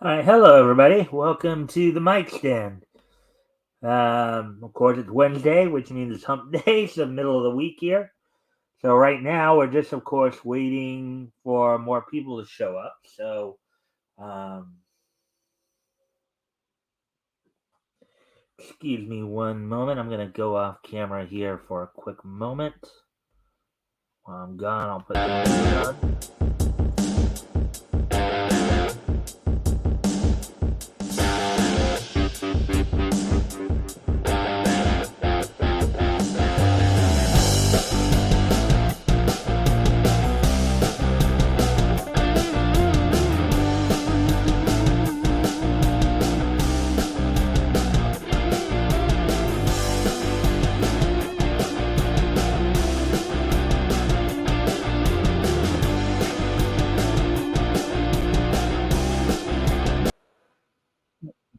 All right, hello everybody. Welcome to the Mikestand. Of course, it's Wednesday, which means it's Hump Day. It's the middle of the week here. So right now, we're just, of course, waiting for more people to show up. So, um, excuse me one moment. I'm gonna go off camera here for a quick moment. While I'm gone, I'll put the music on.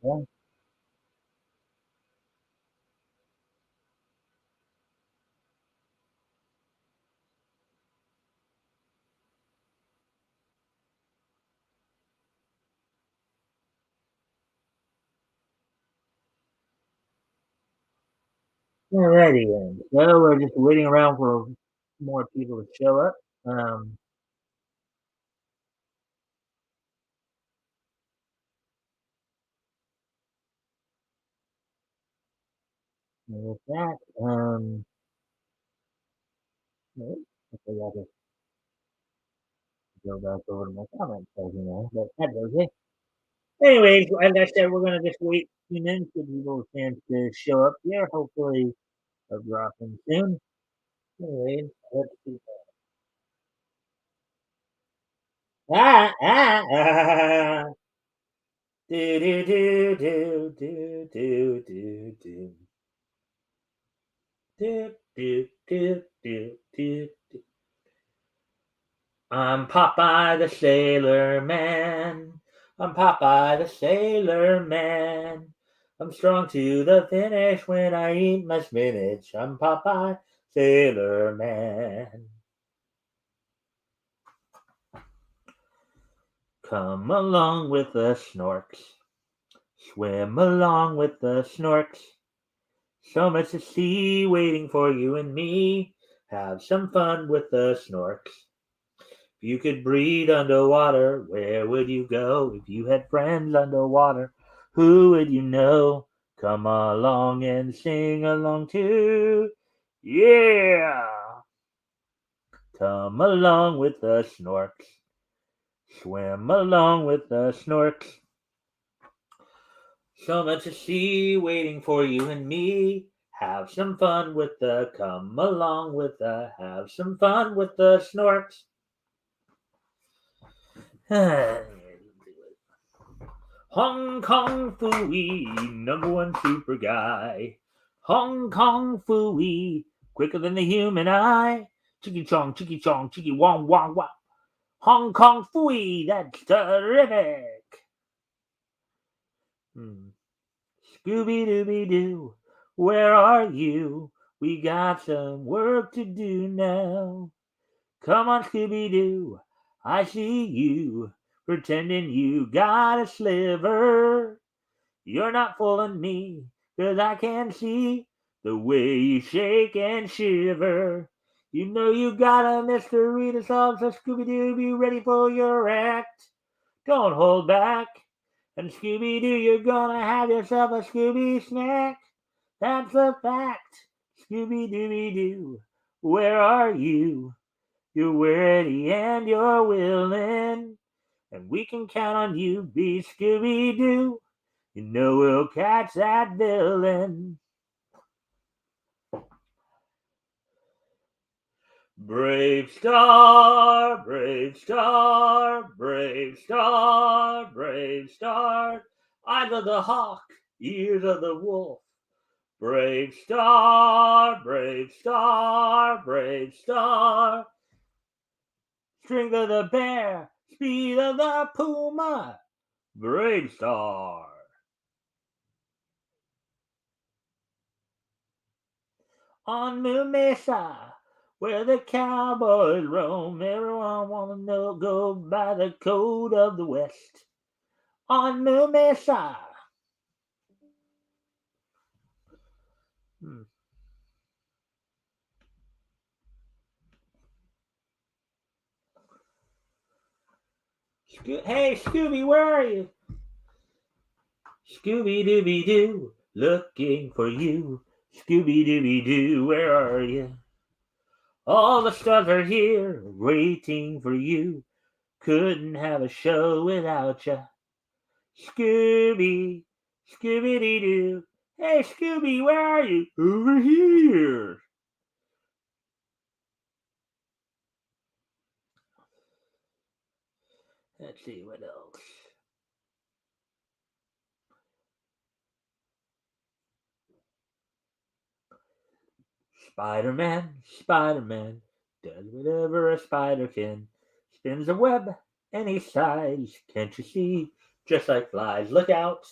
Yeah. Alrighty then. So we're just waiting around for more people to show up. Um, with that, okay, I got go back over to my comment section now, but that does it. Anyways, as I said, we're gonna just wait a few minutes, give people a chance to show up here. Hopefully, they'll drop in soon. Anyways, let's see. Ah, ah, ah. Do, do, do, do, do, do, do, do. Do, do, do, do, do, do. I'm Popeye the Sailor Man. I'm Popeye the Sailor Man. I'm strong to the finish when I eat my spinach. I'm Popeye Sailor Man. Come along with the snorks. Swim along with the snorks. So much to see waiting for you and me. Have some fun with the snorks. If you could breathe underwater, where would you go? If you had friends underwater, who would you know? Come along and sing along too. Yeah! Come along with the snorks. Swim along with the snorks. So much to see waiting for you and me. Have some fun with the come along with the have some fun with the snorks. Hong Kong Fooey, number one super guy. Hong Kong Fooey, quicker than the human eye. Chicky chong, chicky wong wong wong. Hong Kong Fooey, that's terrific. Hmm. Scooby Dooby Doo, where are you? We got some work to do now. Come on, Scooby Doo, I see you, pretending you got a sliver. You're not fooling me, 'cause I can see the way you shake and shiver. You know you got a mystery to solve, so Scooby Doo, be ready for your act. Don't hold back. And Scooby Doo, you're gonna have yourself a Scooby snack. That's a fact. Scooby Dooby Doo, where are you? You're ready and you're willing, and we can count on you, be Scooby Doo. You know we'll catch that villain. Brave star, brave star, brave star, brave star. Eyes of the hawk, ears of the wolf. Brave star, brave star, brave star. Strength of the bear, speed of the puma. Brave star. On Moon Mesa, where the cowboys roam, everyone wanna know go by the code of the West. on Moo Mesa. Hmm. Hey, Scooby, where are you? Scooby Dooby Doo, looking for you. Scooby Dooby Doo, where are you? All the stars are here, waiting for you. Couldn't have a show without ya. Scooby, Scooby Doo Doo. Hey, Scooby, where are you? Over here. Let's see what else. Spider Man, Spider Man, does whatever a spider can. Spins a web any size, can't you see? Just like flies, look out!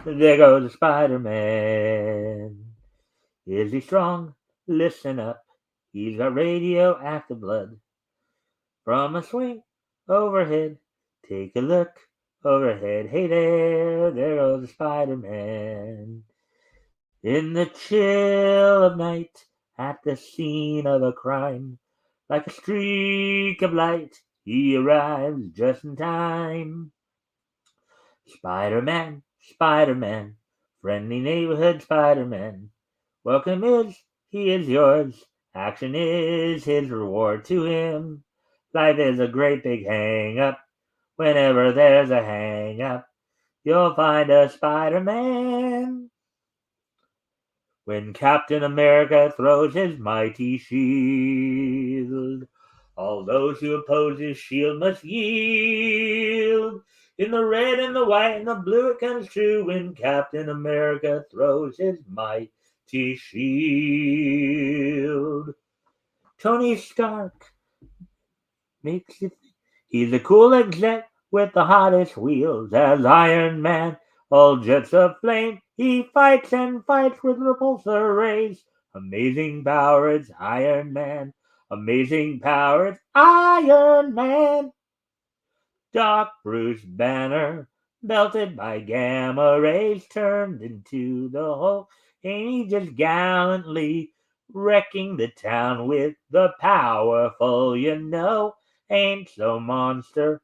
There goes the Spider Man. Is he strong? Listen up. He's got radioactive blood from a swing overhead. Take a look overhead. Hey there goes the Spider Man. In the chill of night, at the scene of a crime, like a streak of light, he arrives just in time. Spider Man, Spider Man, friendly neighborhood Spider Man. Welcome he is yours. Action is his reward to him. Life is a great big hang up. Whenever there's a hang up, you'll find a Spider Man. When Captain America throws his mighty shield, all those who oppose his shield must yield. In the red and the white and the blue it comes true when Captain America throws his mighty shield. Tony Stark makes it. He's a cool exec with the hottest wheels as Iron Man. All jets of flame, he fights and fights with repulsor rays. Amazing power, it's Iron Man. Amazing power, it's Iron Man. Doc Bruce Banner, melted by gamma rays, turned into the Hulk, and he just gallantly wrecking the town with the powerful, ain't so monster.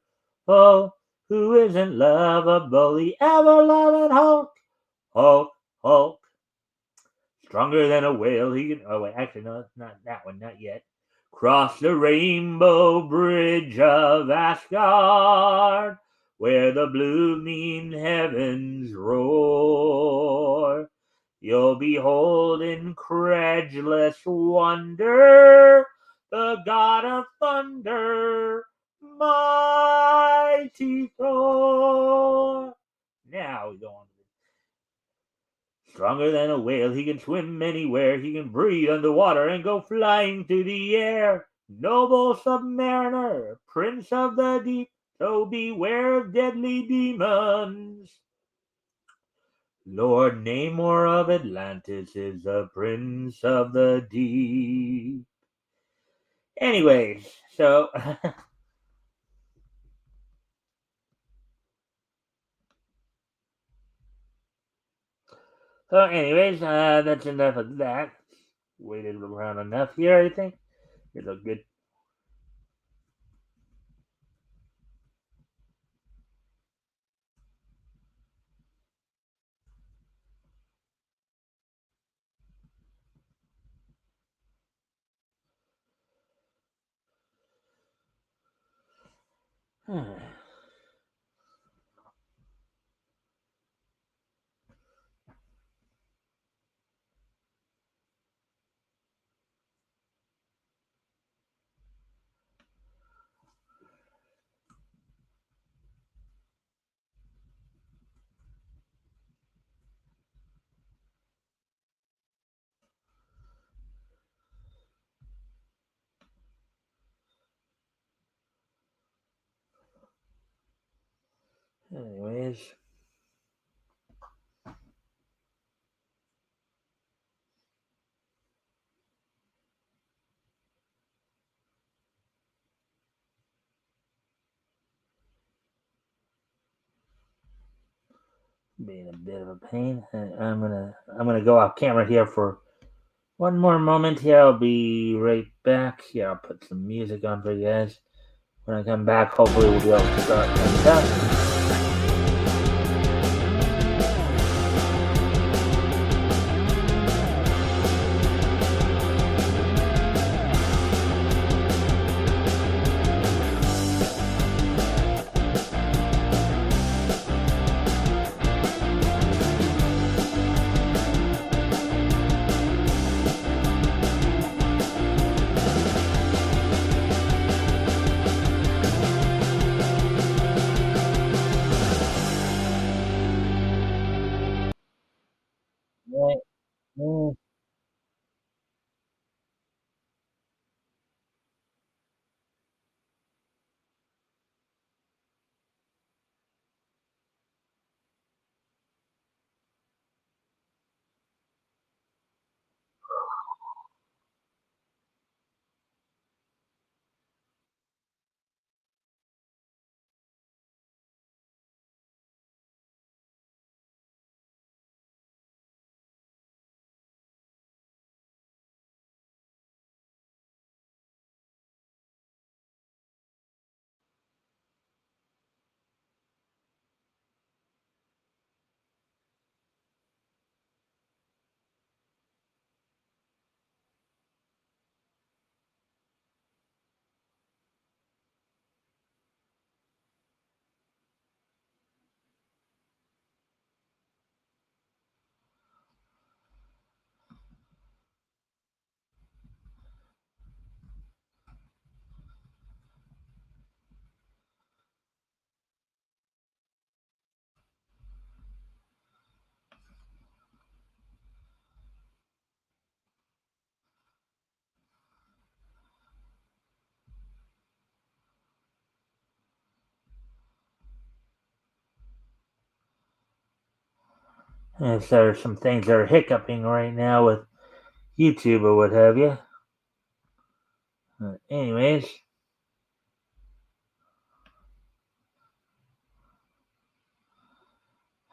Oh, who isn't lovable? The ever loving Hulk, Hulk, Hulk. Stronger than a whale, he can. Oh wait, actually no, not that one, not yet. Cross the rainbow bridge of Asgard, where the blue mean heavens roar. You'll behold incredulous wonder the god of thunder, mighty Thor. Now we go on. Stronger than a whale, he can swim anywhere, he can breathe underwater and go flying through the air. Noble submariner, prince of the deep, so beware of deadly demons. Lord Namor of Atlantis is the prince of the deep. Anyways, so that's enough of that. Waited around enough here, I think. It's a good. Anyways. being a bit of a pain. I'm gonna go off camera here for one more moment here. I'll be right back. Here, I'll put some music on for you guys. When I come back, hopefully we'll be able to start things up. Right. Mm. If there are some things that are hiccuping right now with YouTube or what have you. Anyways,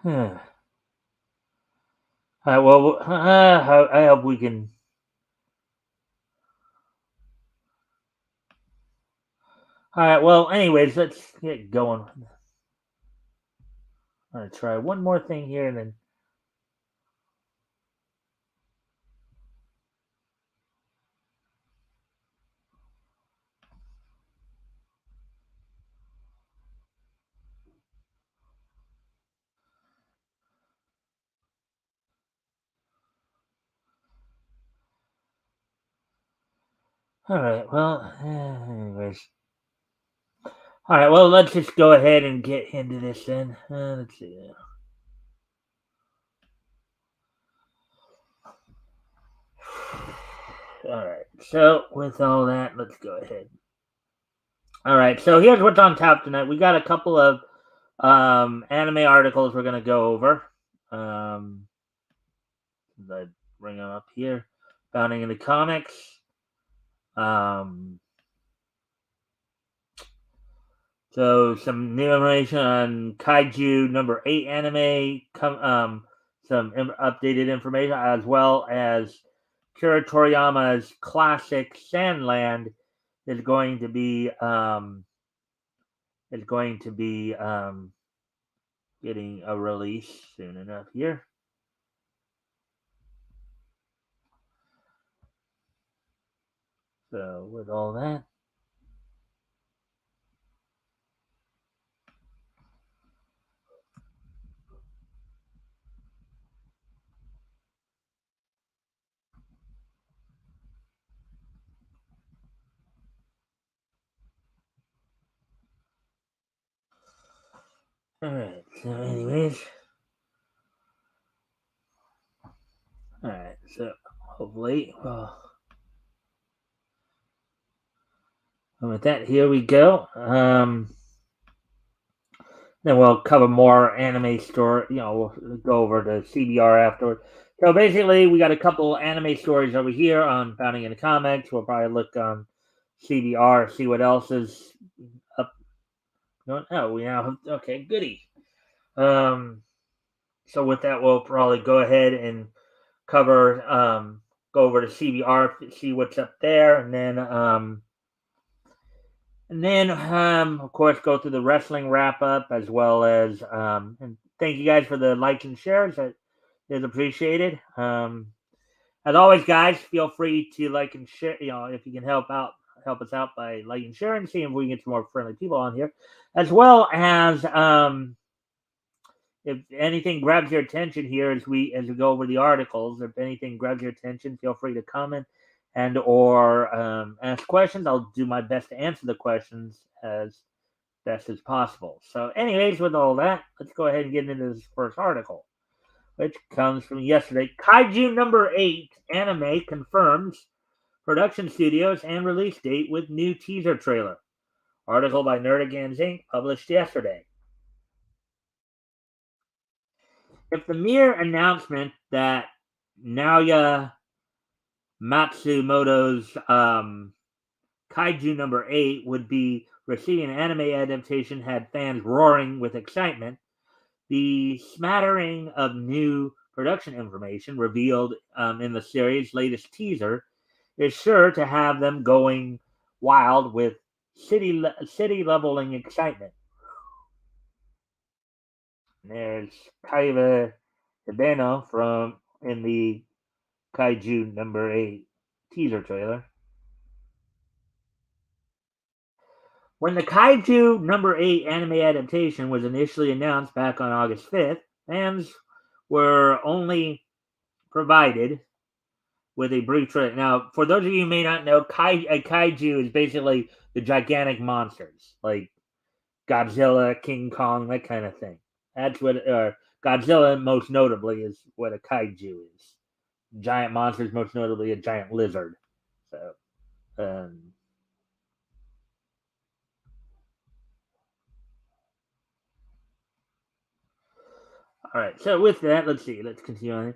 all right. Well, I hope we can. All right. Well, anyways, let's get going. I'm gonna try one more thing here, and then. All right. Well, anyways. All right. Well, let's just go ahead and get into this then. Let's see. All right. So with all that, let's go ahead. All right. So here's what's on top tonight. We got a couple of anime articles we're gonna go over. Um, I bring them up here. Founding in the comics. Um, so some new information on Kaiju number 8 anime. Some updated information as well as Kira Toriyama's classic Sandland is going to be getting a release soon enough here. So with all that. All right. So anyways. All right. So hopefully, well, and with that, here we go. Then we'll cover more anime story. We'll go over to CBR afterward. So basically, we got a couple anime stories over here on Founding in the Comics. We'll probably look on CBR, see what else is up. Oh, we now have, okay, goody. Um, So with that, we'll probably go ahead and cover, go over to CBR, see what's up there, and then of course, go through the wrestling wrap up as well as, and thank you guys for the likes and shares. That is appreciated. As always, guys, feel free to like and share. If you can help us out by liking and sharing, seeing if we can get some more friendly people on here, as well as, if anything grabs your attention here as we go over the articles. If anything grabs your attention, feel free to comment and or ask questions. I'll do my best to answer the questions as best as possible. So, anyways, with all that, let's go ahead and get into this first article, which comes from yesterday. Kaiju number 8 anime confirms production studios and release date with new teaser trailer. Article by Nerdigans Inc. published yesterday. If the mere announcement that Naoya Matsumoto's Kaiju number 8 would be receiving an anime adaptation had fans roaring with excitement, the smattering of new production information revealed in the series' latest teaser is sure to have them going wild with city leveling excitement. There's Kaiba Hibeno from in the Kaiju number 8 teaser trailer. When the Kaiju number 8 anime adaptation was initially announced back on August 5th, fans were only provided with a brief trailer. Now, for those of you who may not know, a kaiju is basically the gigantic monsters, like Godzilla, King Kong, that kind of thing. That's what Godzilla, most notably, is what a kaiju is. Giant monsters, most notably a giant lizard. So, all right. So with that, let's see. Let's continue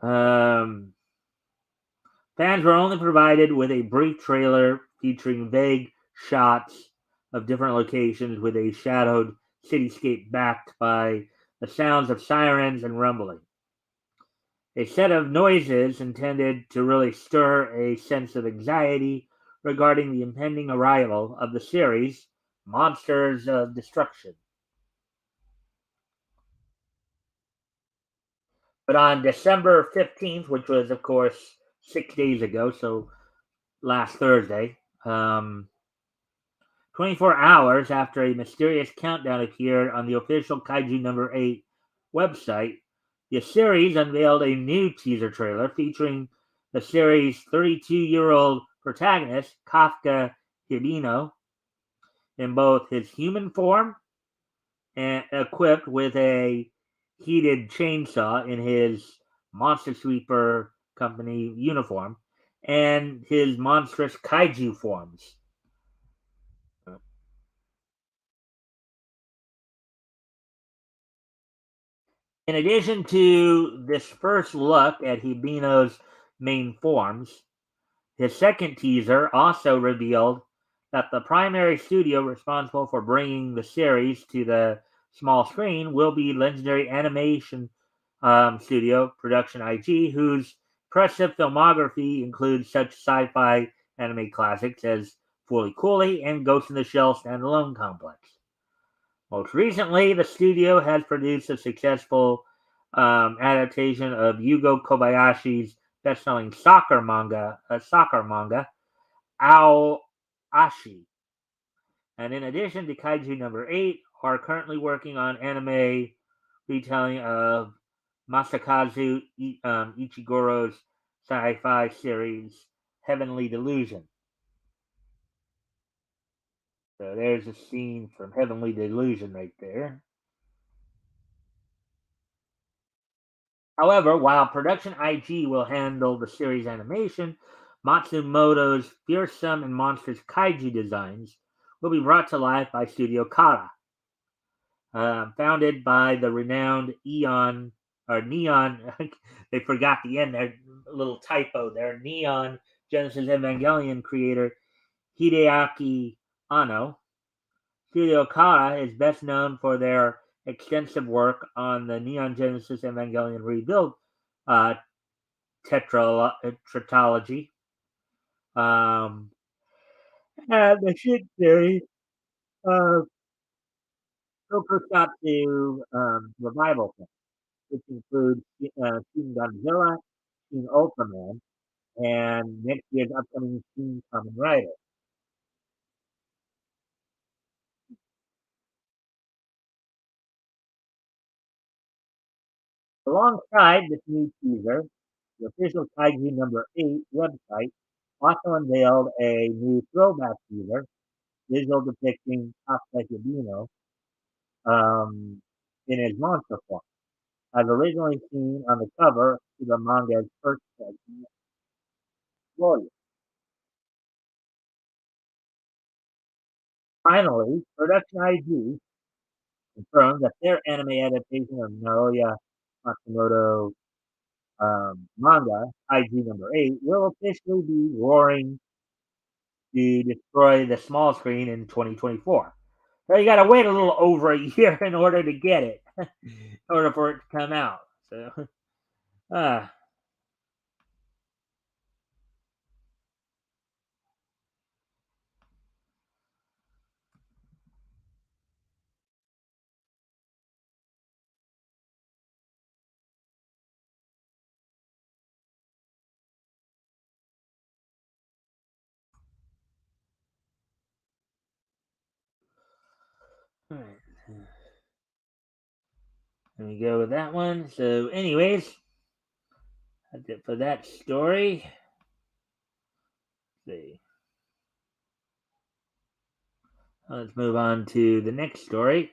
on. Fans were only provided with a brief trailer featuring vague shots of different locations with a shadowed cityscape backed by the sounds of sirens and rumbling. A set of noises intended to really stir a sense of anxiety regarding the impending arrival of the series Monsters of Destruction. But on December 15th, which was, of course, 6 days ago, so last Thursday, 24 hours after a mysterious countdown appeared on the official Kaiju number 8 website, the series unveiled a new teaser trailer featuring the series' 32-year-old protagonist, Kafka Hibino, in both his human form and equipped with a heated chainsaw in his Monster Sweeper Company uniform and his monstrous kaiju forms. In addition to this first look at Hibino's main forms, his second teaser also revealed that the primary studio responsible for bringing the series to the small screen will be legendary animation studio Production IG, whose impressive filmography includes such sci-fi anime classics as Fooly Cooly and Ghost in the Shell standalone complex. Most recently, the studio has produced a successful adaptation of Yugo Kobayashi's best-selling soccer manga, Ao Ashi. And in addition to Kaiju number 8, are currently working on anime retelling of Masakazu Ichigoro's sci-fi series Heavenly Delusion. So there's a scene from Heavenly Delusion right there. However, while Production IG will handle the series animation, Matsumoto's fearsome and monstrous kaiju designs will be brought to life by Studio Kara, founded by the renowned Neon. They forgot the end there, a little typo there. Neon Genesis Evangelion creator Hideaki Anno. Studio Kara is best known for their extensive work on the Neon Genesis Evangelion Rebuild uh, tetralogy. Um, and the shit theory of tokusatsu revival films, which includes Shin Godzilla, Shin Ultraman, and next year's upcoming Shin Kamen Rider. Alongside this new teaser, the official Kaiju number 8 website also unveiled a new throwback teaser, visual depicting Kafka Hibino in his monster form, as originally seen on the cover to the manga's first segment, Warrior. Finally, Production IG confirmed that their anime adaptation of Naoya Matsumoto manga, IG number 8, will officially be roaring to destroy the small screen in 2024. So you got to wait a little over a year in order to get it, in order for it to come out. So, uh, all right. Let me go with that one. So, anyways, that's it for that story. Let's see. Let's move on to the next story.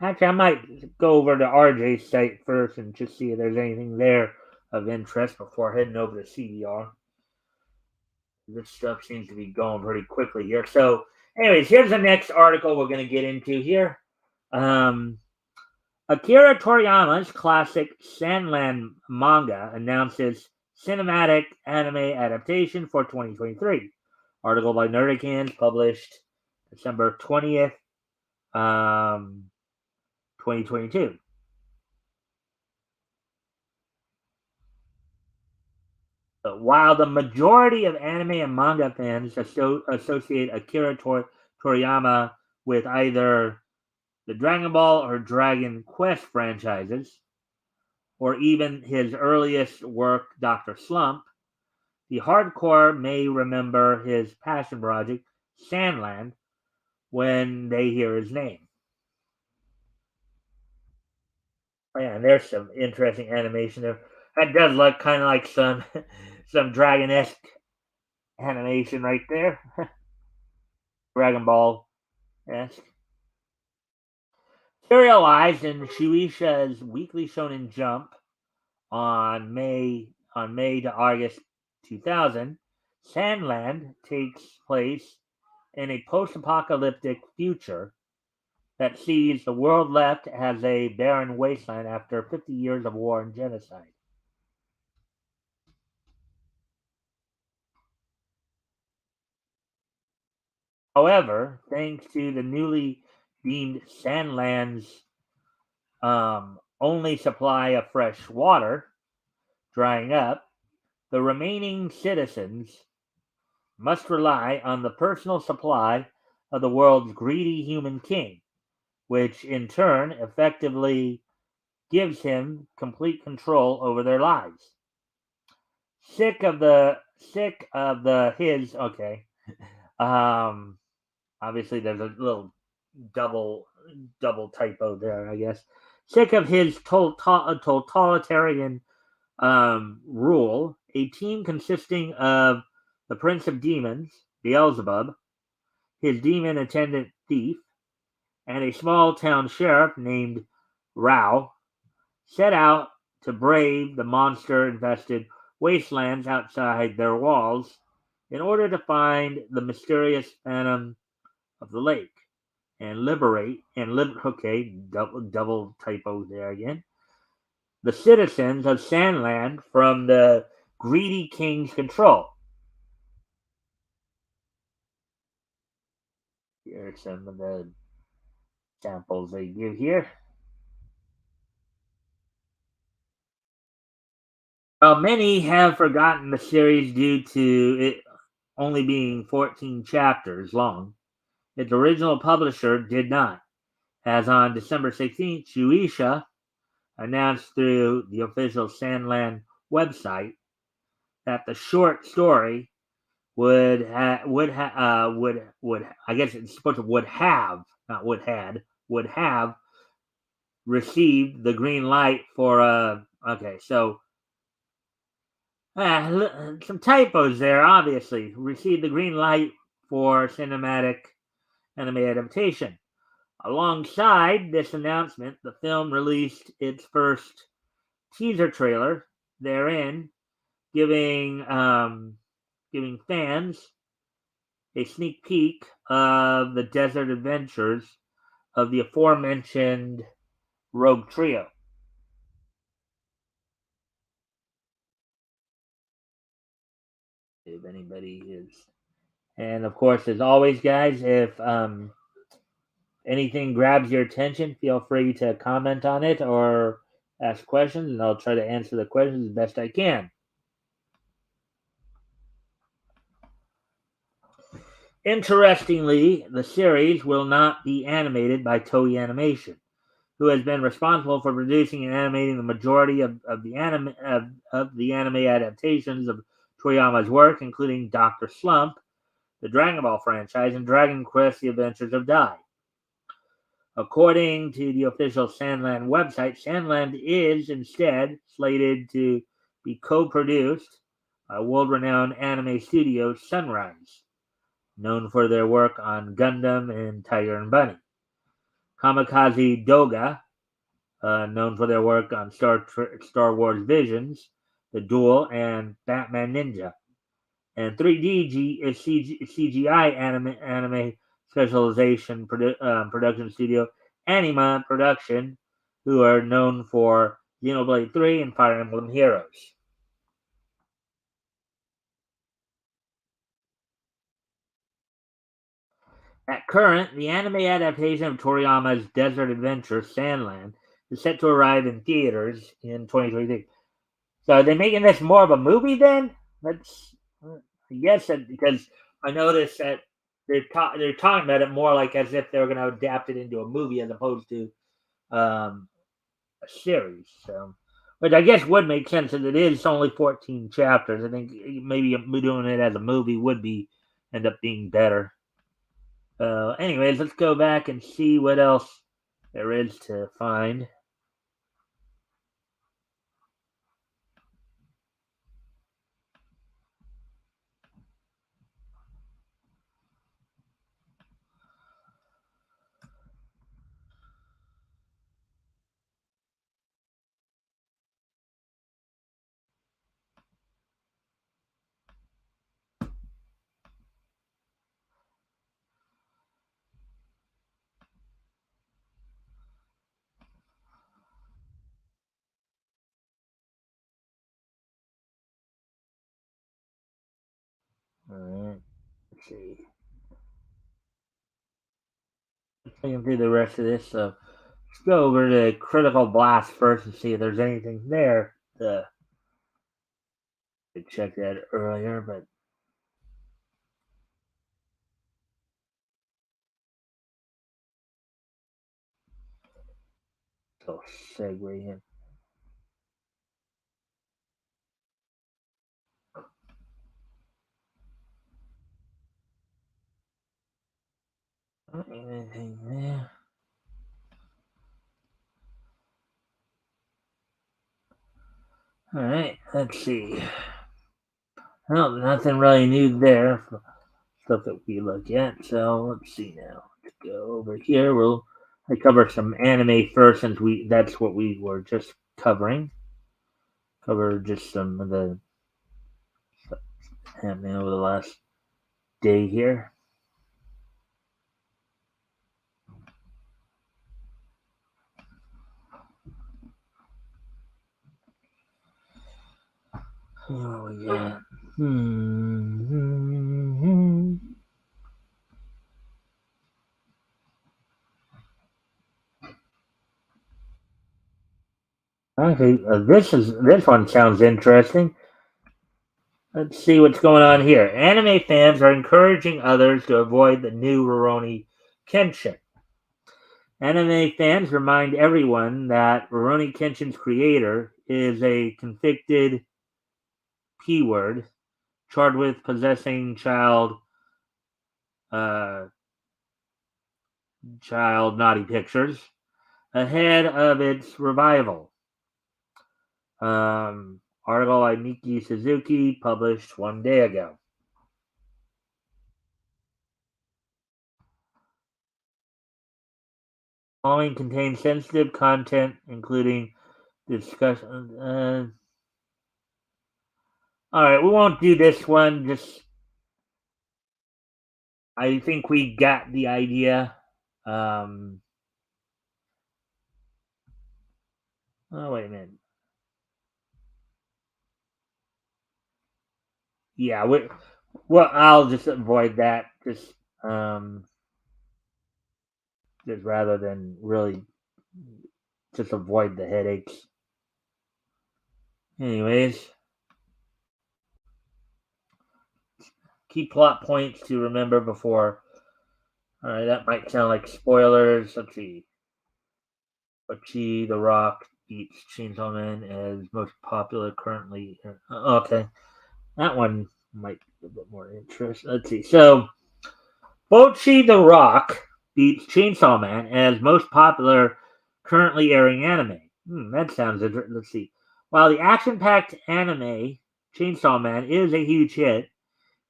Actually, I might go over to RJ's site first and just see if there's anything there of interest before heading over to CDR. This stuff seems to be going pretty quickly here. So, anyways, here's the next article we're going to get into here. Um, Akira Toriyama's classic Sandland manga announces cinematic anime adaptation for 2023. Article by Nerdicans, published December 20th, 2022. While the majority of anime and manga fans associate Akira Toriyama with either the Dragon Ball or Dragon Quest franchises, or even his earliest work, Dr. Slump, the hardcore may remember his passion project, Sandland, when they hear his name. Oh, yeah, and there's some interesting animation there. That does look kind of like some Dragon-esque animation right there. Dragon Ball esque. Serialized in Shueisha's Weekly Shonen Jump on May to August 2000, Sandland takes place in a post-apocalyptic future that sees the world left as a barren wasteland after 50 years of war and genocide. However, thanks to the newly deemed Sandland's only supply of fresh water drying up, the remaining citizens must rely on the personal supply of the world's greedy human king, which in turn effectively gives him complete control over their lives. Sick of the his okay. Um Obviously there's a little double double typo there, I guess. Sick of his totalitarian rule, a team consisting of the Prince of Demons, Beelzebub, his demon attendant Thief, and a small town sheriff named Rao set out to brave the monster infested wastelands outside their walls in order to find the mysterious phantom of the lake and okay, double typo there again, the citizens of Sandland from the greedy king's control. Here are some of the samples they give here. While many have forgotten the series due to it only being 14 chapters long, its original publisher did not, as on December 16th, Shueisha announced through the official Sandland website that the short story would I guess it's supposed to would have not would have received the green light for okay, so some typos there. Obviously, received the green light for cinematic anime adaptation. Alongside this announcement, the film released its first teaser trailer therein, giving giving fans a sneak peek of the desert adventures of the aforementioned rogue trio. If anybody is, and of course, as always, guys, if anything grabs your attention, feel free to comment on it or ask questions, and I'll try to answer the questions as best I can. Interestingly, the series will not be animated by Toei Animation, who has been responsible for producing and animating the majority of the anime adaptations of Toriyama's work, including Doctor Slump, the Dragon Ball franchise, and Dragon Quest: The Adventures of Dai. According to the official Sandland website, Sandland is instead slated to be co-produced by world-renowned anime studio Sunrise, known for their work on Gundam and Tiger and Bunny. Kamikaze Doga, known for their work on Star Wars Visions, The Duel, and Batman Ninja. And 3D is CGI anime specialization production studio Anima Production, who are known for Xenoblade 3 and Fire Emblem Heroes. At current, the anime adaptation of Toriyama's Desert Adventure, Sandland, is set to arrive in theaters in 2023. So are they making this more of a movie then? That's I guess that because I noticed that they're talking about it more like as if they're going to adapt it into a movie as opposed to a series. So, which I guess would make sense that it is only 14 chapters. I think maybe doing it as a movie would be end up being better. Anyways, let's go back and see what else there is to find. All right, let's see. Looking through the rest of this, so let's go over to Critical Blast first and see if there's anything there. I checked that earlier, but so segue in. Anything there? All right, let's see. Well, nothing really new there for stuff that we look at. So let's see now. Let's go over here. I cover some anime first since that's what we were just covering. Cover just some of the happening over the last day here. Oh yeah. Okay, this one sounds interesting. Let's see what's going on here. Anime fans are encouraging others to avoid the new Rurouni Kenshin. Anime fans remind everyone that Rurouni Kenshin's creator is a convicted P-word charged with possessing uh, child naughty pictures ahead of its revival. Article by Miki Suzuki, published 1 day ago. Following contains sensitive content, including discussion. All right, we won't do this one. Just, I think we got the idea. Oh, wait a minute. Yeah, well, I'll just avoid that. Just rather than really just avoid the headaches. Anyways, key plot points to remember before. All right, that might sound like spoilers. Let's see. Ochi the Rock beats Chainsaw Man as most popular currently. Okay, that one might be a bit more interesting. Let's see. So, Bochi the Rock beats Chainsaw Man as most popular currently airing anime. That sounds interesting. Let's see. While the action-packed anime Chainsaw Man is a huge hit,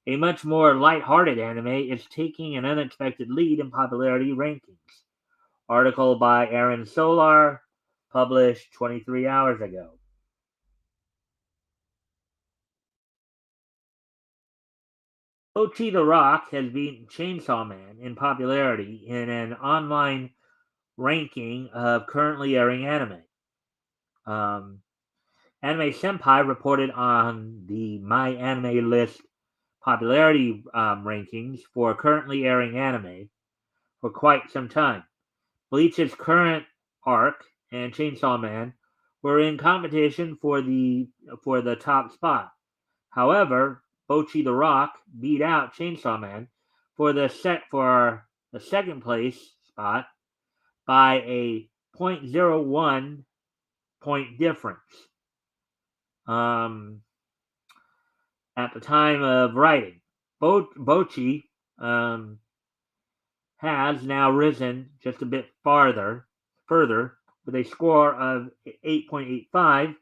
a much more light-hearted anime is taking an unexpected lead in popularity rankings. Article by Aaron Solar, published 23 hours ago. Ochi the Rock has beaten Chainsaw Man in popularity in an online ranking of currently airing anime. Um, Anime Senpai reported on the My Anime List popularity rankings for currently airing anime for quite some time. Bleach's current arc and Chainsaw Man were in competition for the top spot. However, Bochi the Rock beat out Chainsaw Man for the second place spot by a .01 point difference. Um, at the time of writing, Bochi has now risen just a bit further with a score of 8.85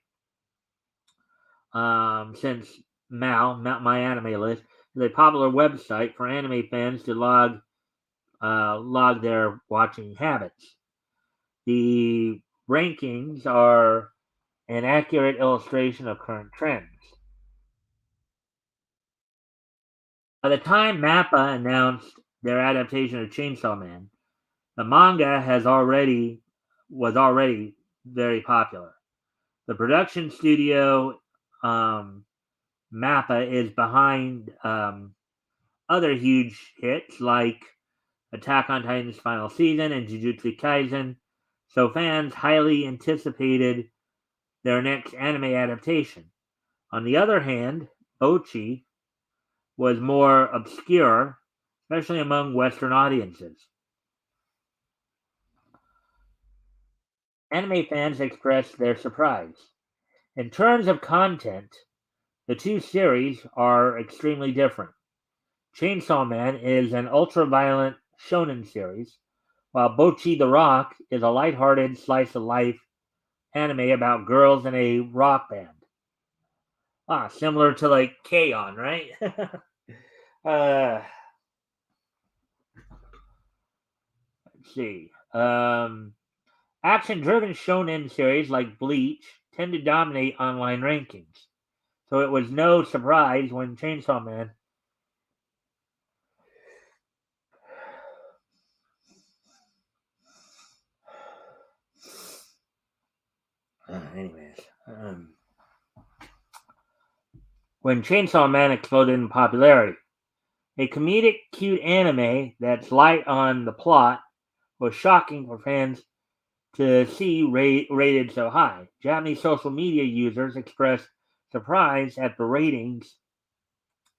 since My Anime List is a popular website for anime fans to log their watching habits. The rankings are an accurate illustration of current trends. By the time Mappa announced their adaptation of Chainsaw Man, the manga was already very popular. The production studio Mappa is behind other huge hits like Attack on Titan's final season and Jujutsu Kaisen, so fans highly anticipated their next anime adaptation. On the other hand, Ochi was more obscure, especially among Western audiences. Anime fans expressed their surprise. In terms of content, the two series are extremely different. Chainsaw Man is an ultra-violent shonen series, while Bochi the Rock is a lighthearted slice-of-life anime about girls in a rock band. Similar to like K-On, right? uh, let's see. Action-driven shonen series like Bleach tend to dominate online rankings, so it was no surprise when Chainsaw Man. Anyways, when Chainsaw Man exploded in popularity, a comedic, cute anime that's light on the plot was shocking for fans to see rated so high. Japanese social media users expressed surprise at the ratings,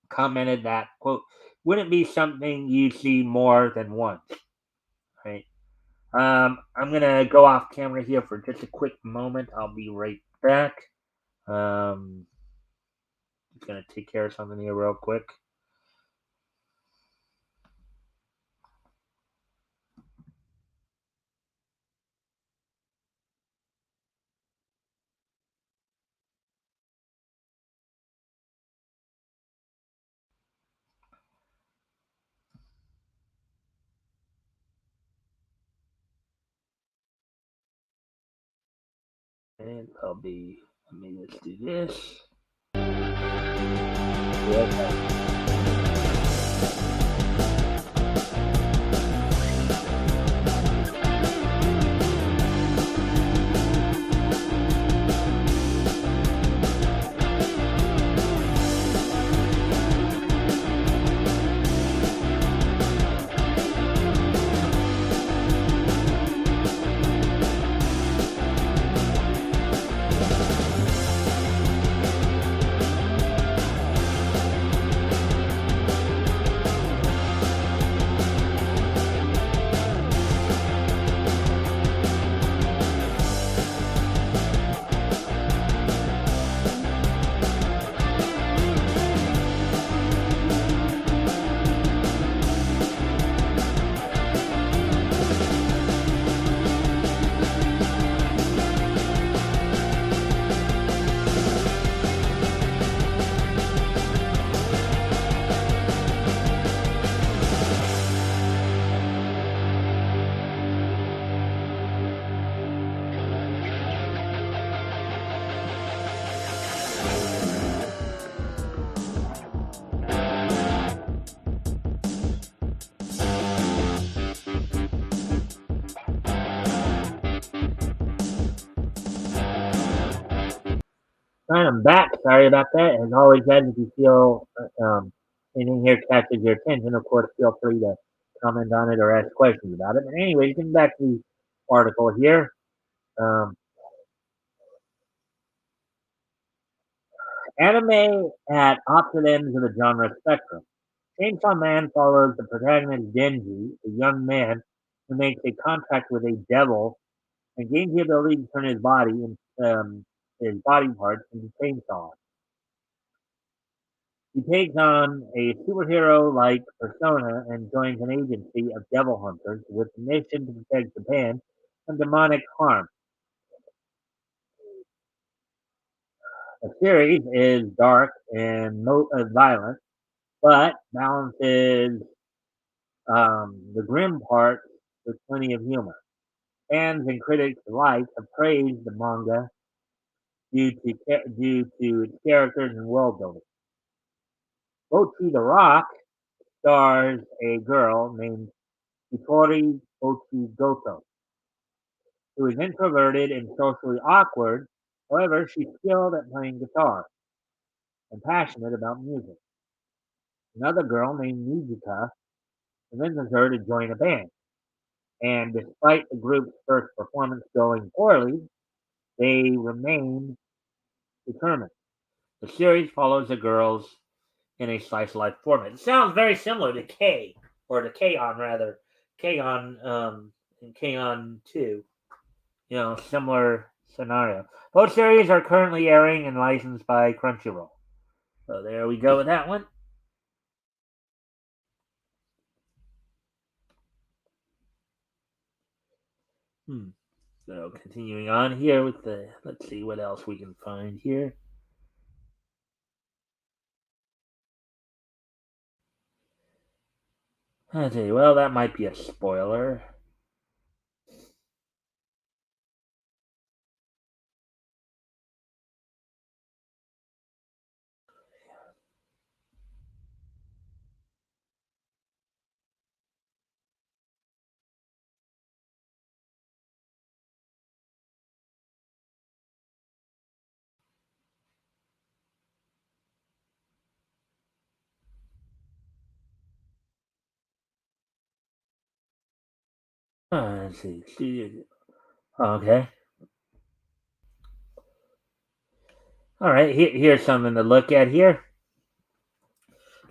commented that, quote, wouldn't be something you see more than once, right? I'm going to go off camera here for just a quick moment. I'll be right back. Um, just going to take care of something here real quick. And I'll be, let me just do this. Yeah. I'm back. Sorry about that. As always, guys, if you feel anything here catches your attention, of course, feel free to comment on it or ask questions about it. But anyway, getting back to the article here. Um, Anime at opposite ends of the genre spectrum. Chainsaw Man follows the protagonist Denji, a young man who makes a contract with a devil and gains the ability to turn his body parts into chainsaws. He takes on a superhero-like persona and joins an agency of devil hunters with the mission to protect Japan from demonic harm. The series is dark and violent, but balances the grim parts with plenty of humor. Fans and critics alike have praised the manga due to its characters and world building. Ochi the Rock stars a girl named Hitori Ochigoto, who is introverted and socially awkward. However, she's skilled at playing guitar and passionate about music. Another girl named Nizuka convinces her to join a band, and despite the group's first performance going poorly, they remain determined. The series follows the girls in a slice of life format. It sounds very similar to K, or to K-On rather. K-On and K-On 2. Similar scenario. Both series are currently airing and licensed by Crunchyroll. So there we go with that one. Hmm. So continuing on here with let's see what else we can find here. Okay, well that might be a spoiler. Let's see. Okay. All right. Here's something to look at here.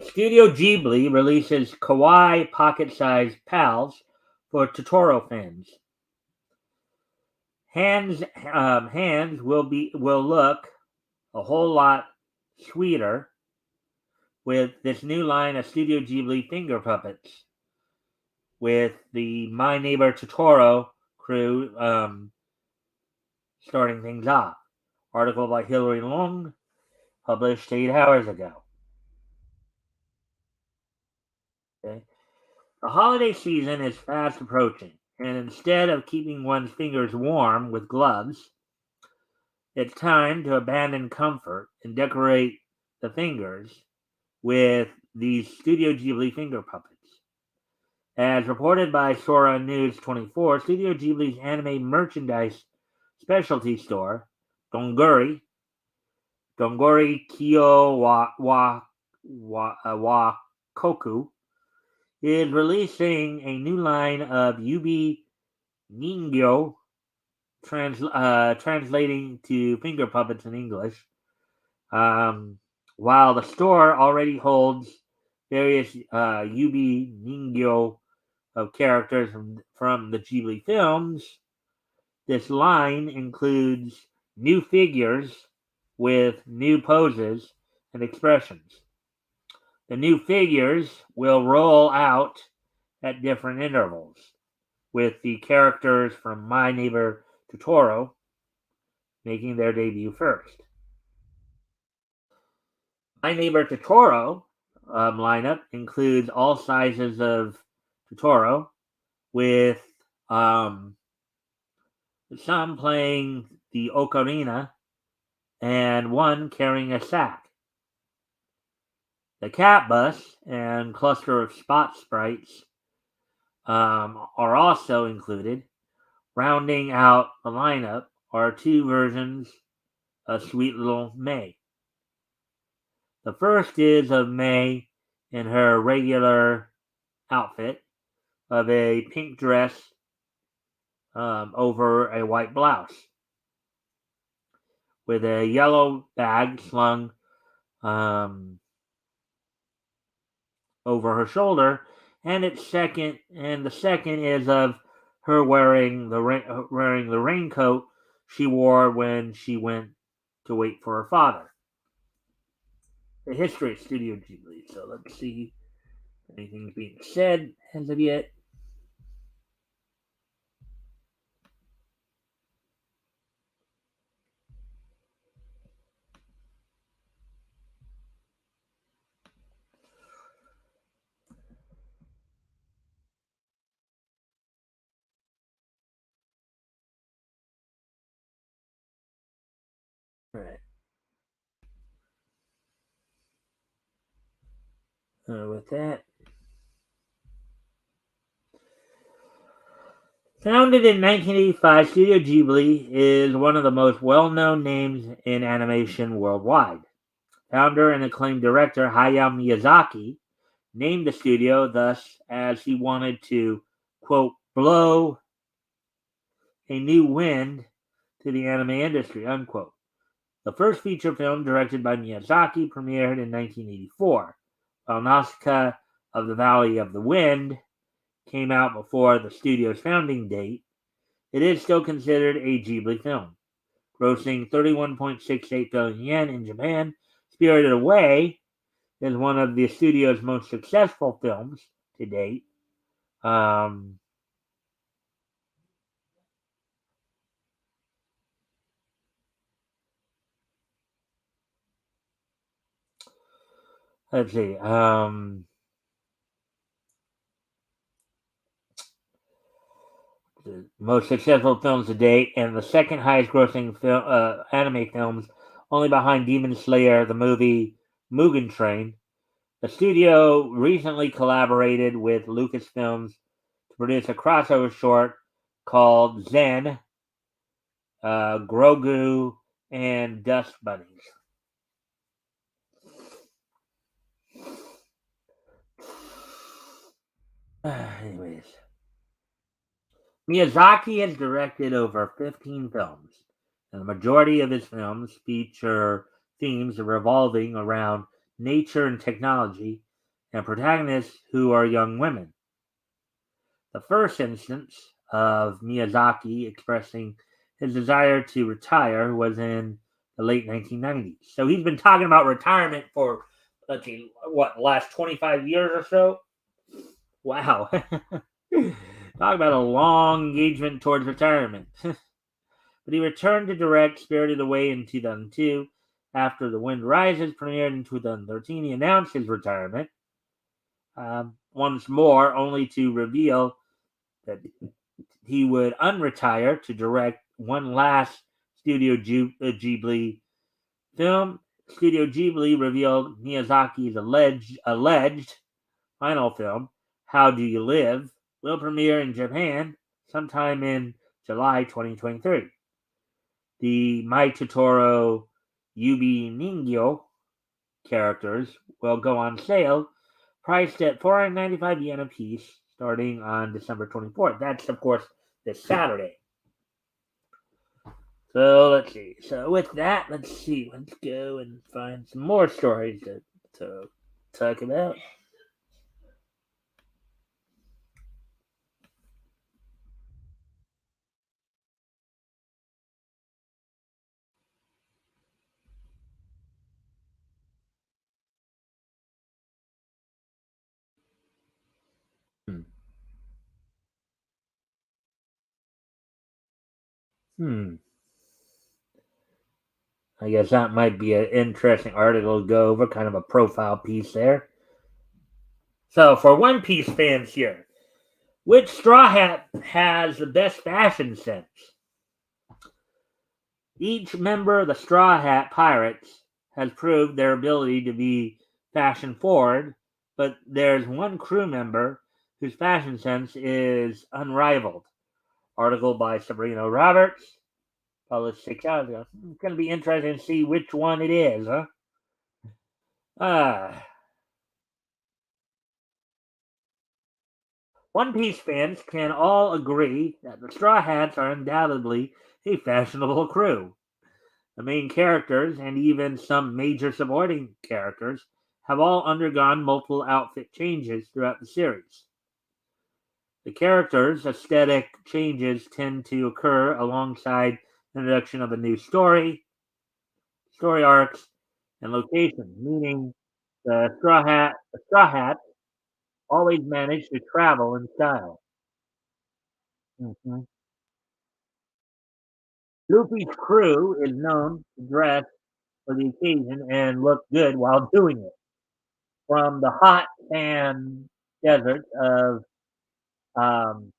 Studio Ghibli releases kawaii pocket-sized pals for Totoro fans. Hands will look a whole lot sweeter with this new line of Studio Ghibli finger puppets, with the My Neighbor Totoro crew starting things off. Article by Hilary Long, published 8 hours ago. Okay. The holiday season is fast approaching, and instead of keeping one's fingers warm with gloves, it's time to abandon comfort and decorate the fingers with these Studio Ghibli finger puppets. As reported by Sora News 24, Studio Ghibli's anime merchandise specialty store, Donguri, Donguri Kyo wa Koku, is releasing a new line of Yubi Ningyo, translating to finger puppets in English. While the store already holds various Yubi Ningyo of characters from the Ghibli films, this line includes new figures with new poses and expressions. The new figures will roll out at different intervals, with the characters from My Neighbor Totoro making their debut first. My Neighbor Totoro lineup includes all sizes of Totoro, with um, some playing the ocarina and one carrying a sack. The cat bus and cluster of spot sprites are also included. Rounding out the lineup are two versions of Sweet Little May. The first is of May in her regular outfit of a pink dress over a white blouse, with a yellow bag slung um, over her shoulder, and the second is of her wearing the raincoat she wore when she went to wait for her father. The history of Studio Ghibli. So let's see if anything's being said as of yet. All right. With that, founded in 1985, Studio Ghibli is one of the most well-known names in animation worldwide. Founder and acclaimed director Hayao Miyazaki named the studio thus as he wanted to, quote, blow a new wind to the anime industry, unquote. The first feature film directed by Miyazaki premiered in 1984, while Nausicaa of the Valley of the Wind came out before the studio's founding date. It is still considered a Ghibli film, grossing 31.68 billion yen in Japan. Spirited Away is one of the studio's most successful films to date. Um, let's see. The most successful films to date, and the second highest grossing anime films, only behind Demon Slayer, the movie Mugen Train. The studio recently collaborated with Lucasfilms to produce a crossover short called Zen, Grogu, and Dust Bunnies. Anyways, Miyazaki has directed over 15 films, and the majority of his films feature themes revolving around nature and technology, and protagonists who are young women. The first instance of Miyazaki expressing his desire to retire was in the late 1990s. So he's been talking about retirement for, let's see, what, the last 25 years or so? Wow. Talk about a long engagement towards retirement. But he returned to direct Spirited Away in 2002. After The Wind Rises premiered in 2013, he announced his retirement once more, only to reveal that he would unretire to direct one last Studio Ghibli film. Studio Ghibli revealed Miyazaki's alleged final film, How Do You Live, will premiere in Japan sometime in July 2023. The Mai Totoro Yubi Ningyo characters will go on sale, priced at 495 yen a piece, starting on December 24th. That's, of course, this Saturday. So let's see. So with that, let's see. Let's go and find some more stories to talk about. Hmm. Hmm. I guess that might be an interesting article to go over, kind of a profile piece there. So for One Piece fans here, which Straw Hat has the best fashion sense? Each member of the Straw Hat Pirates has proved their ability to be fashion forward, but there's one crew member whose fashion sense is unrivaled. Article by Sabrina Roberts, published 6 hours ago. It's going to be interesting to see which one it is, huh? Ah. One Piece fans can all agree that the Straw Hats are undoubtedly a fashionable crew. The main characters, and even some major supporting characters, have all undergone multiple outfit changes throughout the series. The characters' aesthetic changes tend to occur alongside the introduction of a new story arcs, and location, meaning the Straw Hats always manage to travel in style. Mhm. Luffy's crew is known to dress for the occasion and look good while doing it. From the hot sand deserts of um,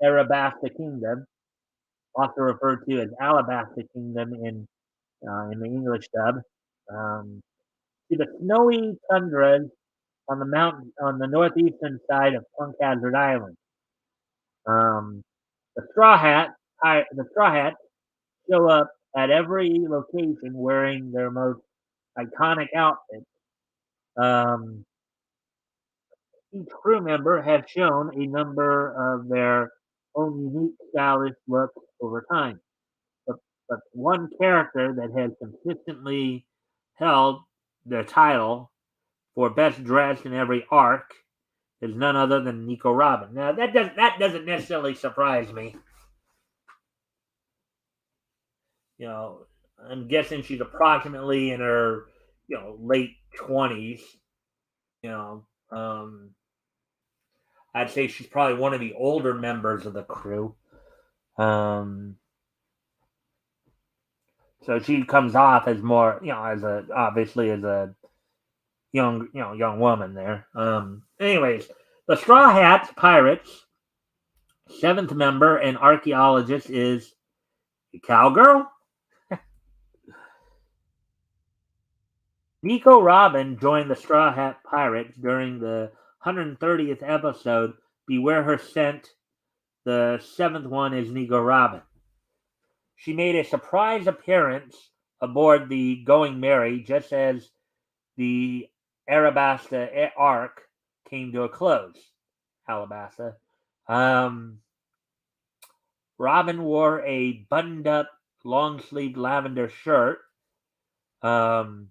Arabasta Kingdom, also referred to as Alabasta Kingdom in the English dub, um, to the snowy tundras on the mountain on the northeastern side of Punk Hazard Island. Um, the Straw Hats show up at every location wearing their most iconic outfits. Um, each crew member has shown a number of their own unique stylish looks over time. But, but one character that has consistently held the title for best dressed in every arc is none other than Nico Robin. Now that doesn't necessarily surprise me. You know, I'm guessing she's approximately in her late 20s. You know, I'd say she's probably one of the older members of the crew. Um, so she comes off as more, as a obviously as a young woman there. Anyways, the Straw Hats Pirates seventh member and archaeologist is a cowgirl. Nico Robin joined the Straw Hat Pirates during the 130th episode. Beware Her Scent. The seventh one is Nico Robin. She made a surprise appearance aboard the Going Merry just as the Arabasta arc came to a close. Alabasta. Um, Robin wore a buttoned up, long sleeved lavender shirt um,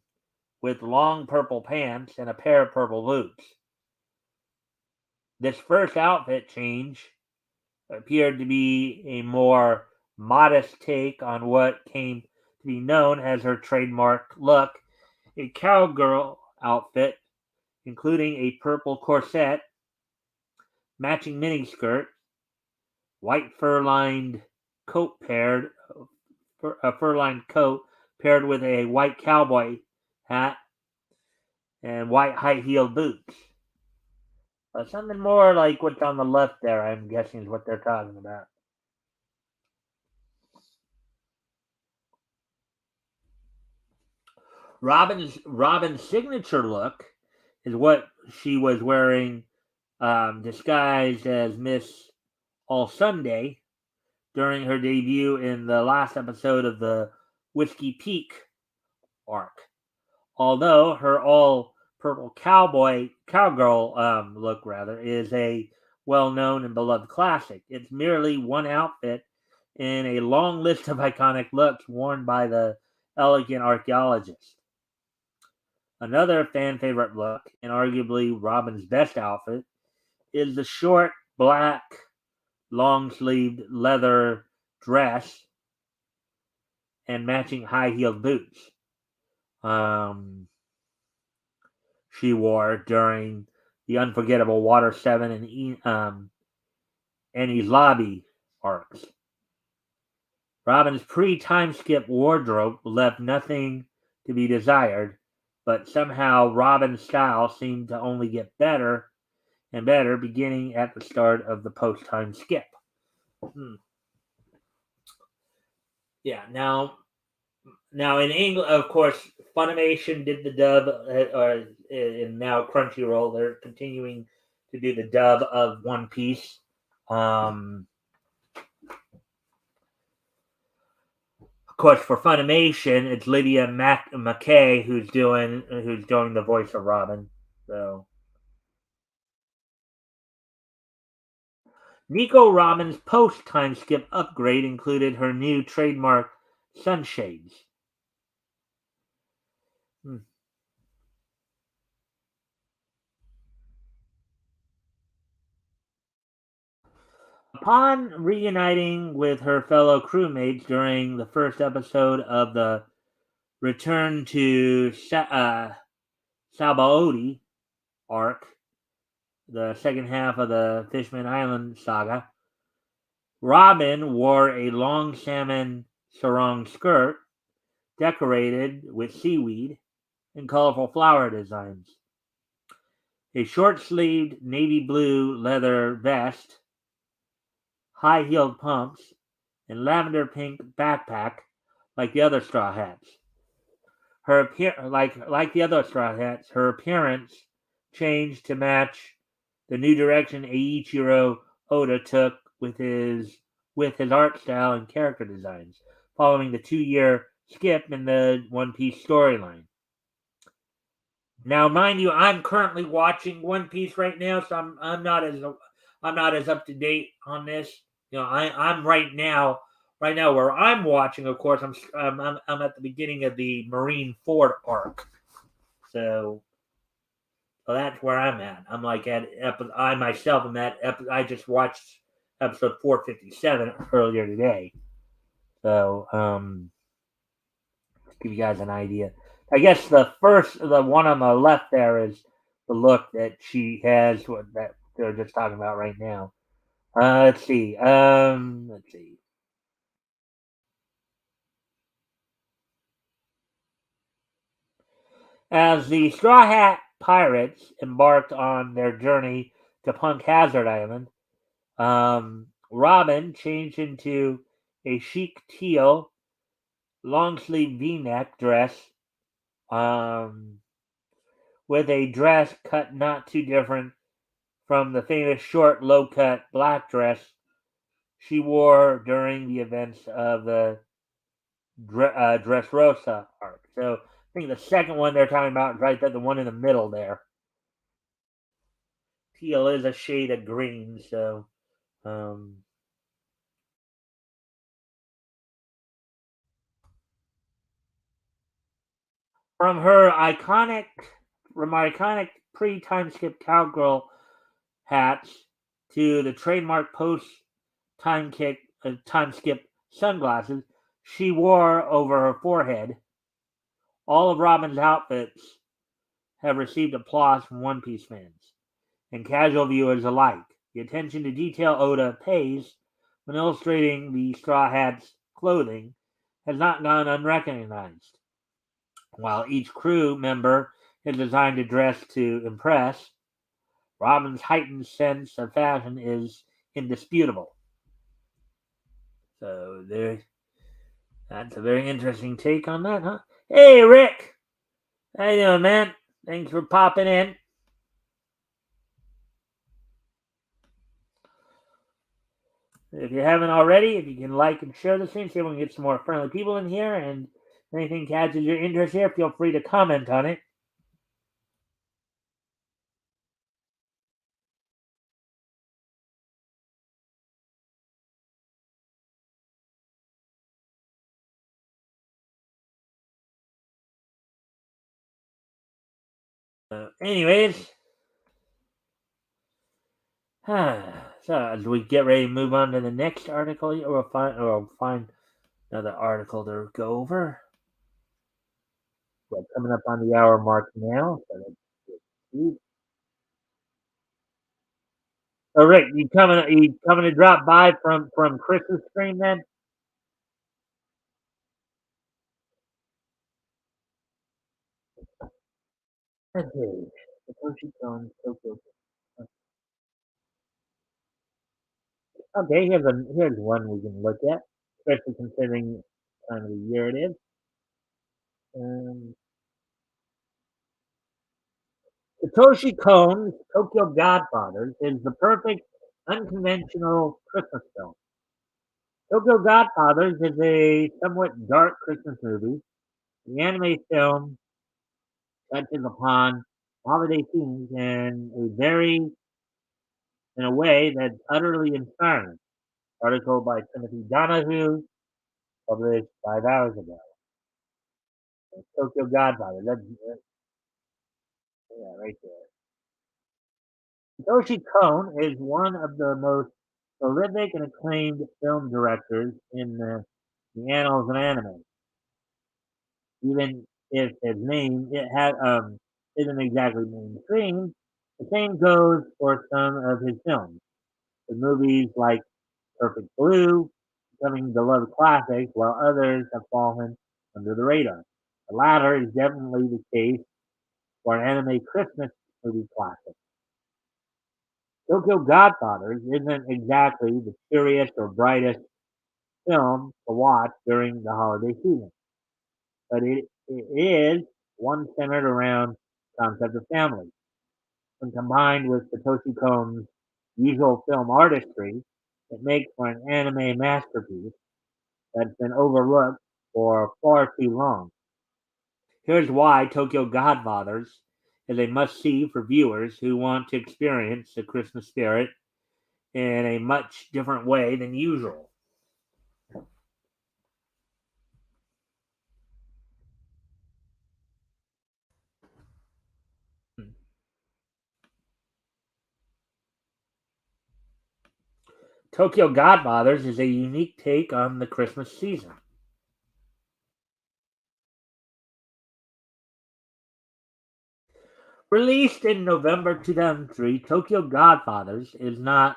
with long purple pants and a pair of purple boots. This first outfit change appeared to be a more modest take on what came to be known as her trademark look, a cowgirl outfit, including a purple corset, matching miniskirt, white fur-lined coat paired a fur-lined coat paired with a white cowboy hat and white high-heeled boots. Something more like what's on the left there, I'm guessing, is what they're talking about. Robin's signature look is what she was wearing, disguised as Miss All Sunday during her debut in the last episode of the Whiskey Peak arc. Although her all purple cowgirl look rather is a well known and beloved classic, it's merely one outfit in a long list of iconic looks worn by the elegant archaeologist. Another fan favorite look, and arguably Robin's best outfit, is the short black long sleeved leather dress and matching high heeled boots. Um, she wore during the unforgettable Water 7 and Annie's Lobby arcs. Robin's pre-time skip wardrobe left nothing to be desired, but somehow Robin's style seemed to only get better and better beginning at the start of the post-time skip. Hmm. Yeah, now in England, of course, Funimation did the dub, and now Crunchyroll, they're continuing to do the dub of One Piece. Um, of course, for Funimation, it's Lydia McKay who's doing the voice of Robin. So Nico Robin's post time skip upgrade included her new trademark sunshades. Hmm. Upon reuniting with her fellow crewmates during the first episode of the Return to Sabaody arc, the second half of the Fishman Island saga, Robin wore a long salmon sarong skirt decorated with seaweed and colorful flower designs, a short sleeved navy blue leather vest, high heeled pumps, and lavender pink backpack like the other straw hats. Like the other straw hats, her appearance changed to match the new direction Eiichiro Oda took with his art style and character designs, following the 2 year skip in the One Piece storyline. Now, mind you, I'm currently watching One Piece right now, so I'm not as up to date on this. You know, I'm right now where I'm watching. Of course, I'm at the beginning of the Marine Ford arc, so that's where I'm at. I'm like I myself am at I just watched episode 457 earlier today, so give you guys an idea. I guess the one on the left there is the look that she has, what that they're just talking about right now. Let's see. Let's see. As the Straw Hat Pirates embarked on their journey to Punk Hazard Island, Robin changed into a chic teal long sleeve V neck dress um, with a dress cut not too different from the famous short, low cut black dress she wore during the events of the Dressrosa arc. So I think the second one they're talking about is right there, the one in the middle there. Teal is a shade of green, so Um, from her iconic, pre-time skip cowgirl hats to the trademark time skip sunglasses she wore over her forehead, all of Robin's outfits have received applause from One Piece fans and casual viewers alike. The attention to detail Oda pays when illustrating the Straw Hat's clothing has not gone unrecognized. While each crew member is designed to dress to impress, Robin's heightened sense of fashion is indisputable. So that's a very interesting take on that, huh? Hey, Rick, how you doing, man? Thanks for popping in. If you haven't already, if you can like and share the stream, see if we can get some more friendly people in here. And if anything catches your interest here, feel free to comment on it. Anyways, so as we get ready to move on to the next article, we'll find another article to go over. We're coming up on the hour mark now. So Rick, you coming to drop by from Chris's stream then? Okay. Satoshi Kon, Tokyo. Okay, here's one we can look at, especially considering time of the year it is. Um, Satoshi Kon's Tokyo Godfathers is the perfect unconventional Christmas film. Tokyo Godfathers is a somewhat dark Christmas movie. The anime film touches upon holiday themes in a way that's utterly inspiring. Article by Timothy Donahue, published 5 hours ago. Tokyo Godfather. Yeah, right there. Satoshi Kon is one of the most prolific and acclaimed film directors in the annals of anime. Even if his name isn't exactly mainstream, the same goes for some of his films. With movies like Perfect Blue becoming beloved classics, while others have fallen under the radar. The latter is definitely the case for an anime Christmas movie classic. Tokyo Godfathers isn't exactly the cheeriest or brightest film to watch during the holiday season, but it is one centered around the concept of family. When combined with Satoshi Kon's usual film artistry, it makes for an anime masterpiece that's been overlooked for far too long. Here's why Tokyo Godfathers is a must see for viewers who want to experience the Christmas spirit in a much different way than usual. Tokyo Godfathers is a unique take on the Christmas season. Released in November 2003, Tokyo Godfathers is not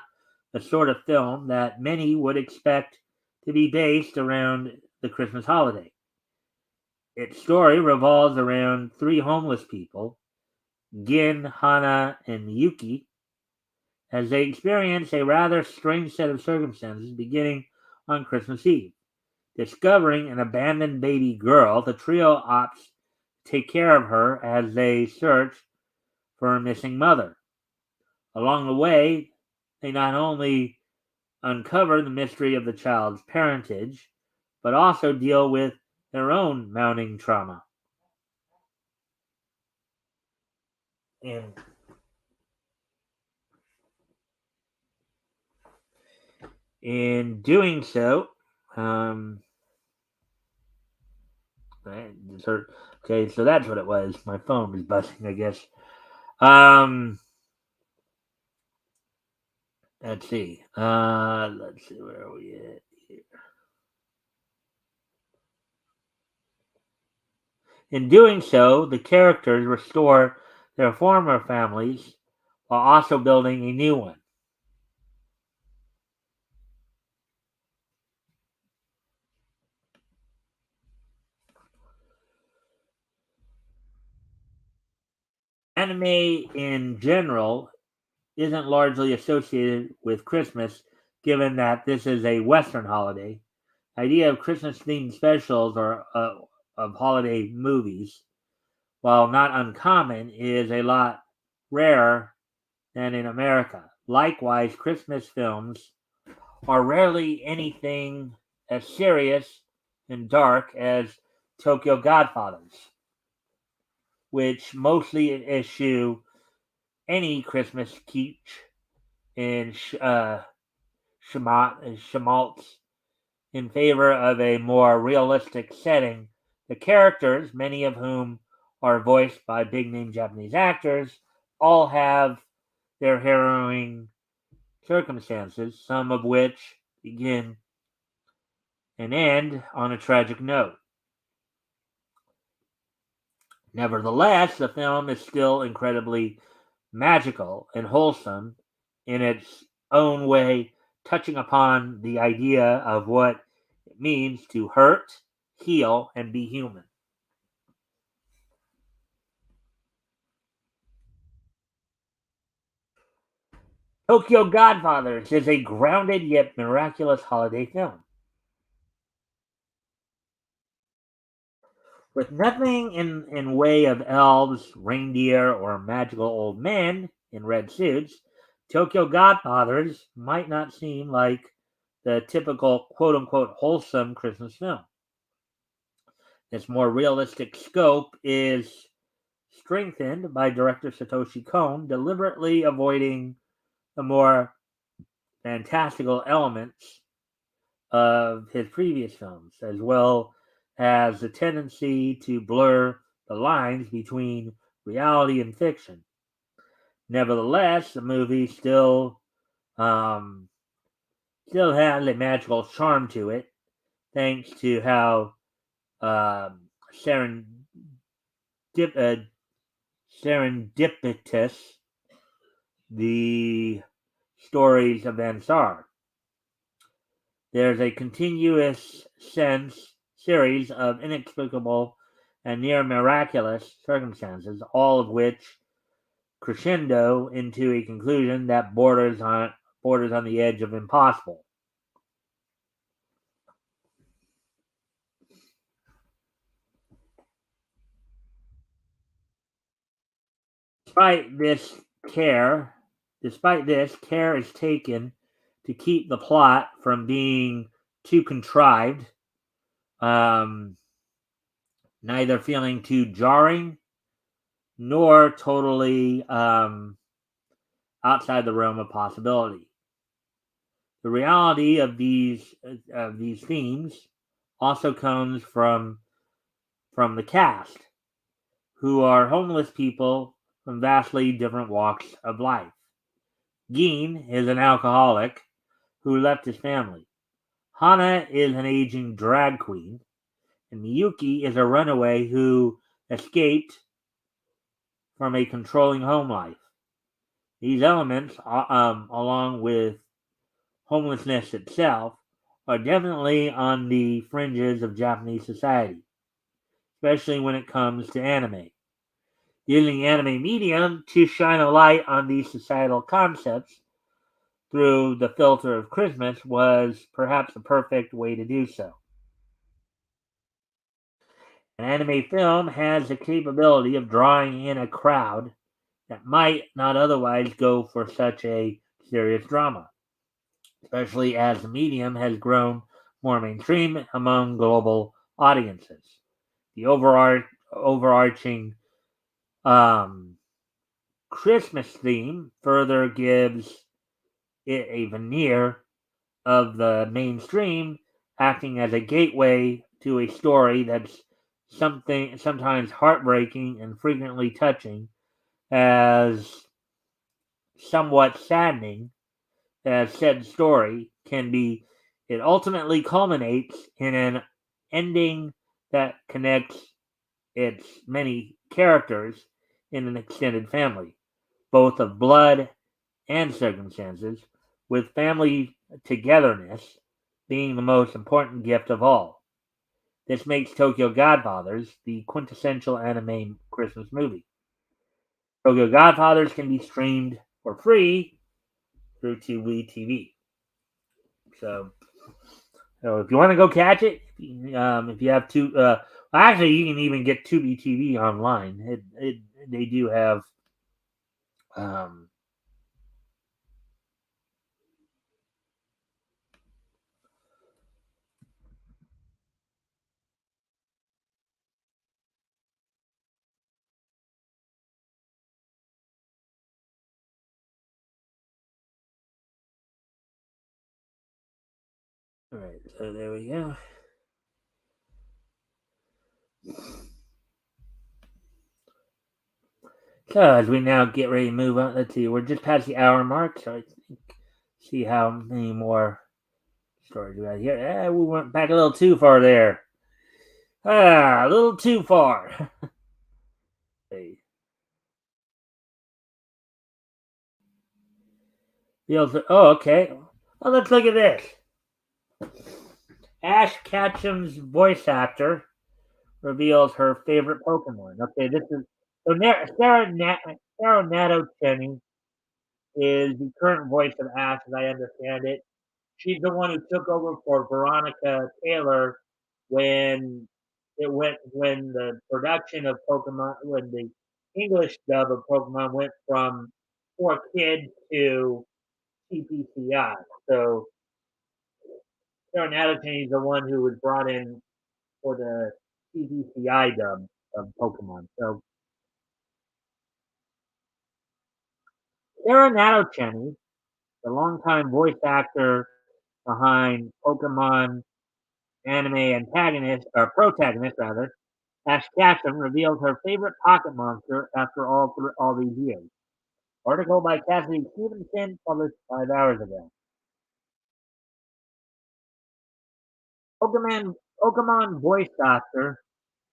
the sort of film that many would expect to be based around the Christmas holiday. Its story revolves around three homeless people, Gin, Hana, and Yuki, as they experience a rather strange set of circumstances beginning on Christmas Eve. Discovering an abandoned baby girl, the trio opts to take care of her as they search for her missing mother. Along the way, they not only uncover the mystery of the child's parentage, but also deal with their own mounting trauma. And In doing so, um, okay, so that's what it was. My phone was buzzing, I guess. Um, let's see. Let's see, where are we at here? In doing so, the characters restore their former families while also building a new one. Anime in general isn't largely associated with Christmas, given that this is a Western holiday. The idea of Christmas themed specials or of holiday movies, while not uncommon, is a lot rarer than in America. Likewise, Christmas films are rarely anything as serious and dark as Tokyo Godfathers, which mostly issue any Christmas kitsch in schmaltz in favor of a more realistic setting. The characters, many of whom are voiced by big name Japanese actors, all have their harrowing circumstances, some of which begin and end on a tragic note. Nevertheless, the film is still incredibly magical and wholesome in its own way, touching upon the idea of what it means to hurt, heal, and be human. Tokyo Godfathers is a grounded yet miraculous holiday film. With nothing in way of elves, reindeer, or magical old men in red suits, Tokyo Godfathers might not seem like the typical quote unquote wholesome Christmas film. Its more realistic scope is strengthened by director Satoshi Kon deliberately avoiding the more fantastical elements of his previous films, as well as the tendency to blur the lines between reality and fiction. Nevertheless, the movie um, still has a magical charm to it, thanks to how um, serendip- uh, serendipitous the story's events are. There's a continuous series of inexplicable and near miraculous circumstances, all of which crescendo into a conclusion that borders on the edge of impossible. Despite this care, despite this, care is taken to keep the plot from being too contrived, um, neither feeling too jarring nor totally outside the realm of possibility. The reality of these themes also comes from the cast, who are homeless people from vastly different walks of life. Gin is an alcoholic who left his family. Hana is an aging drag queen, and Miyuki is a runaway who escaped from a controlling home life. These elements, along with homelessness itself, are definitely on the fringes of Japanese society, especially when it comes to anime. Using the anime medium to shine a light on these societal concepts through the filter of Christmas was perhaps the perfect way to do so. An anime film has the capability of drawing in a crowd that might not otherwise go for such a serious drama, especially as the medium has grown more mainstream among global audiences. The overarching um, Christmas theme further gives it a veneer of the mainstream, acting as a gateway to a story that's something sometimes heartbreaking and frequently touching, as somewhat saddening as said story can be. It ultimately culminates in an ending that connects its many characters in an extended family, both of blood and circumstances, with family togetherness being the most important gift of all. This makes Tokyo Godfathers the quintessential anime Christmas movie. Tokyo Godfathers can be streamed for free through Tubi TV. So, if you want to go catch it, if you have actually you can even get Tubi TV online. They do have um, all right, so there we go. So as we now get ready to move on, let's see, we're just past the hour mark, so I think see how many more stories we got here. We went back a little too far there. A little too far. Hey. Oh, okay. Well, let's look at this. Ash Ketchum's voice actor reveals her favorite Pokemon. Okay, this is so Sarah Nato Cheney is the current voice of Ash, as I understand it. She's the one who took over for Veronica Taylor when the production of Pokemon, when the English dub of Pokemon went from 4Kids to TPCI. So Sarah Natterton is the one who was brought in for the TPCI dub of Pokemon. So Sarah Natterton, the longtime voice actor behind Pokemon anime antagonist or protagonist rather, Ash Ketchum reveals her favorite pocket monster after all these years. Article by Cassidy Stevenson, published 5 hours ago. Pokemon voice actor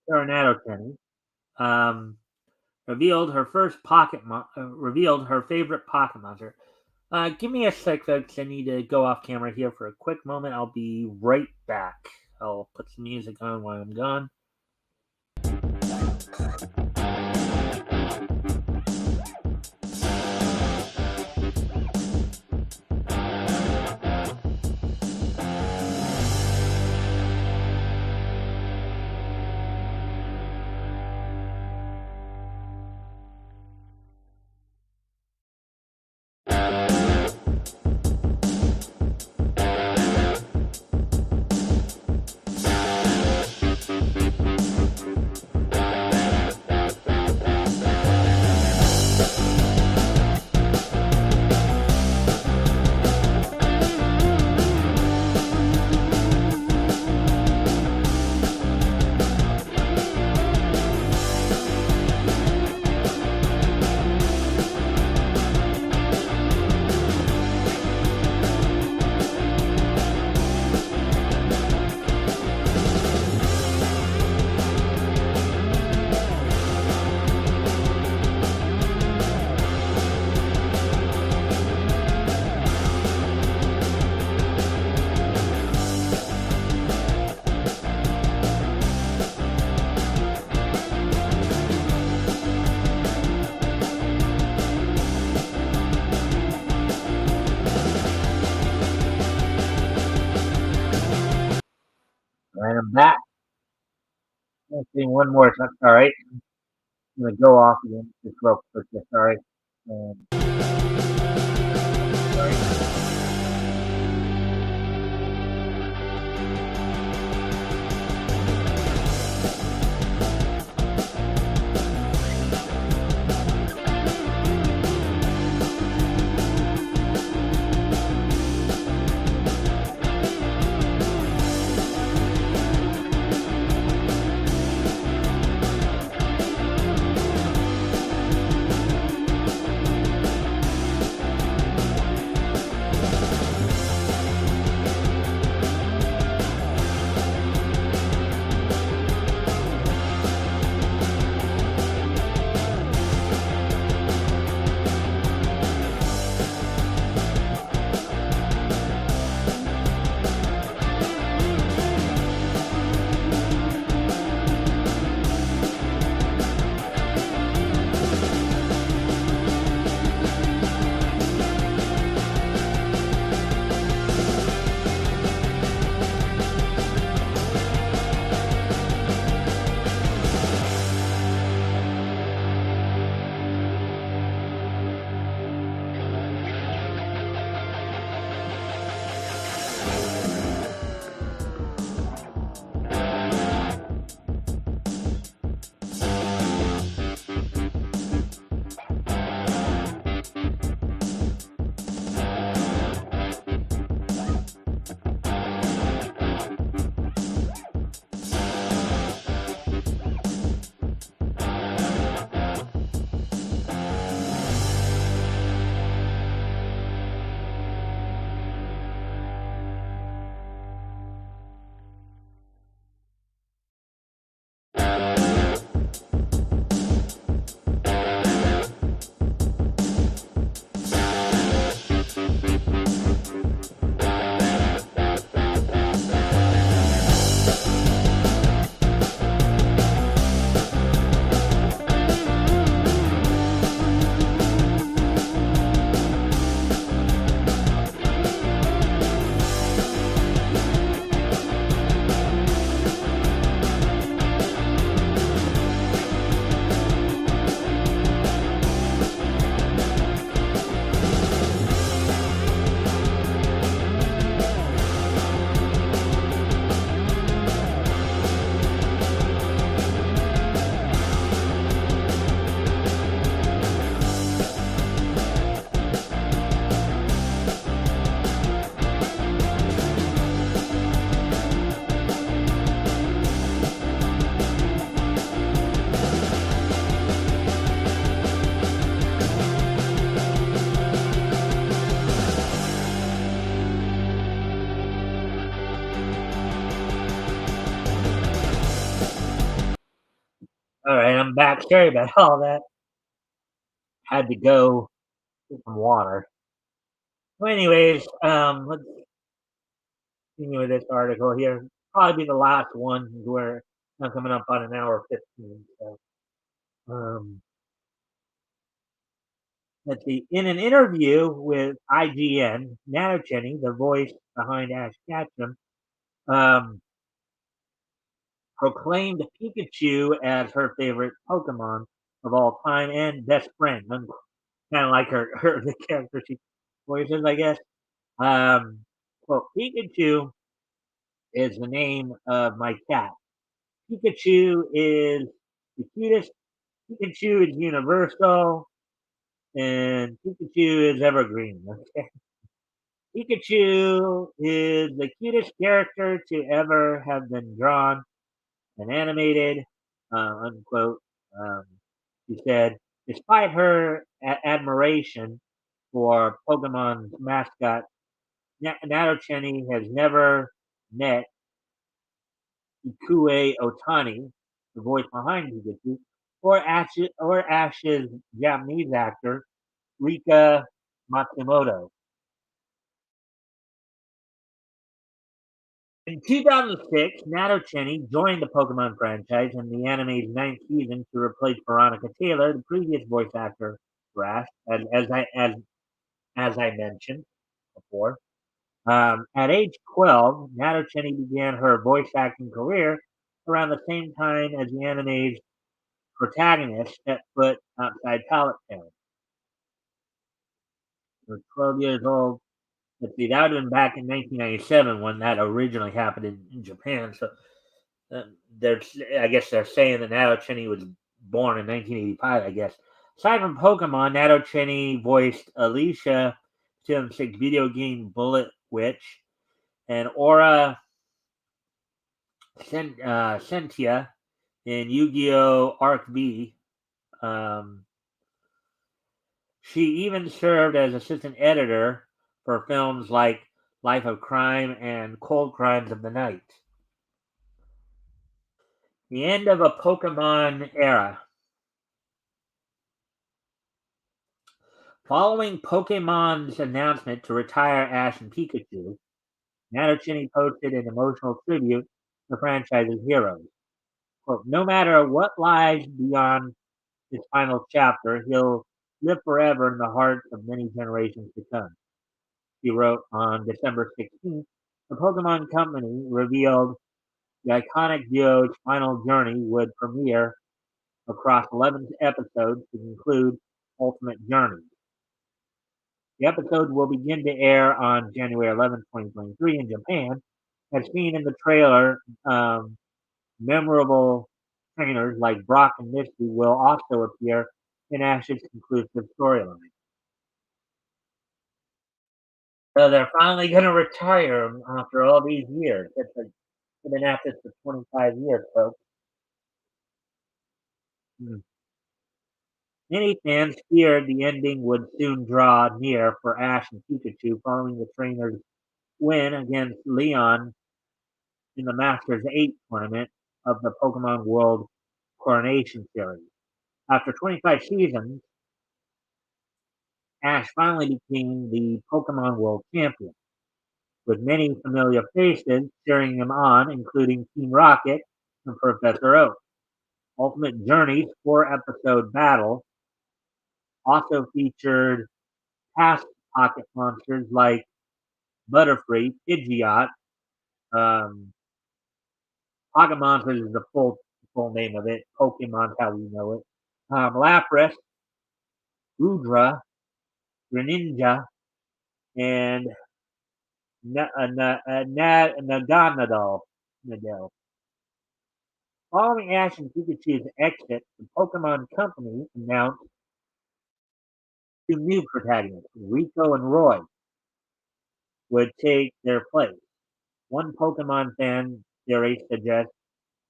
Coronado Kenny um, revealed her favorite pocket monster. Give me a sec, folks. I need to go off camera here for a quick moment. I'll be right back. I'll put some music on while I'm gone. And I'm back. Let's see one more. All right. I'm going to go off again. Just real quick. Sorry. Sorry. All right, I'm back. Sorry about all that. Had to go get some water. Well, anyways, let's continue with this article here. Probably be the last one. We're now coming up on an hour 15. So, um, let's see. In an interview with IGN, Nanochenny, the voice behind Ash Ketchum, um, proclaimed Pikachu as her favorite Pokemon of all time and best friend. Kind of like her the character she voices, I guess. Um, well, Pikachu is the name of my cat. Pikachu is the cutest. Pikachu is universal, and Pikachu is evergreen. Okay? Pikachu is the cutest character to ever have been drawn and animated, unquote. Um, she said, despite her admiration for Pokemon's mascot, Natochenny has never met Ikue Otani, the voice behind Pikachu, or Ash's Japanese actor, Rika Matsumoto. In 2006, Natochenny joined the Pokemon franchise in the anime's ninth season to replace Veronica Taylor, the previous voice actor for Ash, as I mentioned before. At age 12, Natochenny began her voice acting career around the same time as the anime's protagonist set foot outside Pallet Town. She was 12 years old. Let's see, that would have been back in 1997 when that originally happened in Japan. So I guess they're saying that Natochenny was born in 1985, I guess. Aside from Pokemon, Natochenny voiced Alicia, 2006 video game Bullet Witch, and Aura Sentia in Yu-Gi-Oh! Arc V. Um, she even served as assistant editor for films like Life of Crime and Cold Crimes of the Night. The end of a Pokemon era. Following Pokemon's announcement to retire Ash and Pikachu, Natochenny posted an emotional tribute to the franchise's heroes. Quote, no matter what lies beyond his final chapter, he'll live forever in the hearts of many generations to come. He wrote on December 16th, the Pokemon Company revealed the iconic duo's final journey would premiere across 11 episodes to conclude Ultimate Journey. The episode will begin to air on January 11th, 2023 in Japan. As seen in the trailer, memorable trainers like Brock and Misty will also appear in Ash's conclusive storyline. So they're finally going to retire him after all these years. They've been at this for 25 years, folks. Hmm. Many fans feared the ending would soon draw near for Ash and Pikachu following the trainers' win against Leon in the Masters 8 tournament of the Pokemon World Coronation series. After 25 seasons, Ash finally became the Pokemon World Champion, with many familiar faces cheering him on, including Team Rocket and Professor Oak. Ultimate Journey's four-episode battle also featured past pocket monsters like Butterfree, Pidgeot, um, Pocket Monsters is the full name of it. Pokemon's how we know it. Lapras, Rudra, Greninja, and Naganadel. Following Ash and Pikachu's exit, the Pokemon Company announced two new protagonists, Rico and Roy, would take their place. One Pokemon fan theory suggests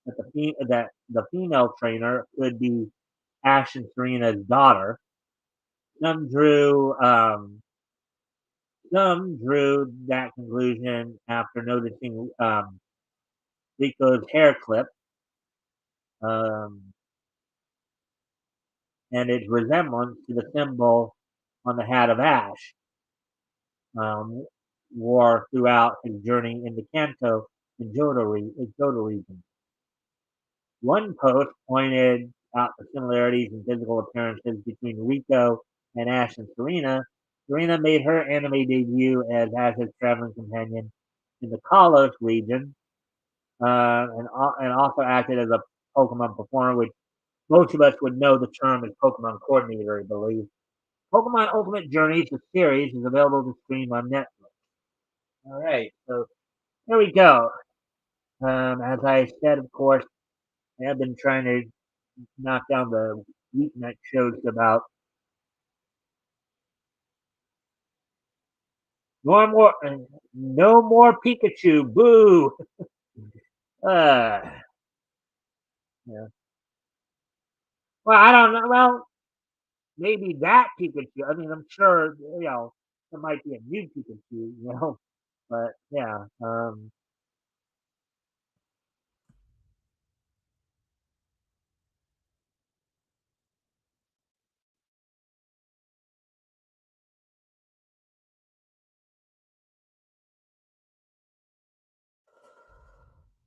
that the female trainer could be Ash and Serena's daughter. Some drew um, some drew that conclusion after noticing Rico's hair clip um, and its resemblance to the symbol on the hat of Ash um, wore throughout his journey into Kanto and Johto region. One post pointed out the similarities in physical appearances between Rico and Ash and Serena. Serena made her anime debut as Ash's traveling companion in the Kalos region, and also acted as a Pokemon performer, which most of us would know the term as Pokemon coordinator, I believe. Pokemon Ultimate Journeys, the series, is available to stream on Netflix. All right, so there we go. As I said, of course, I have been trying to knock down the weeknight shows about no more, no more Pikachu. Boo! Uh, yeah. Well, I don't know. Well, maybe that Pikachu. I mean, I'm sure there might be a new Pikachu. But yeah.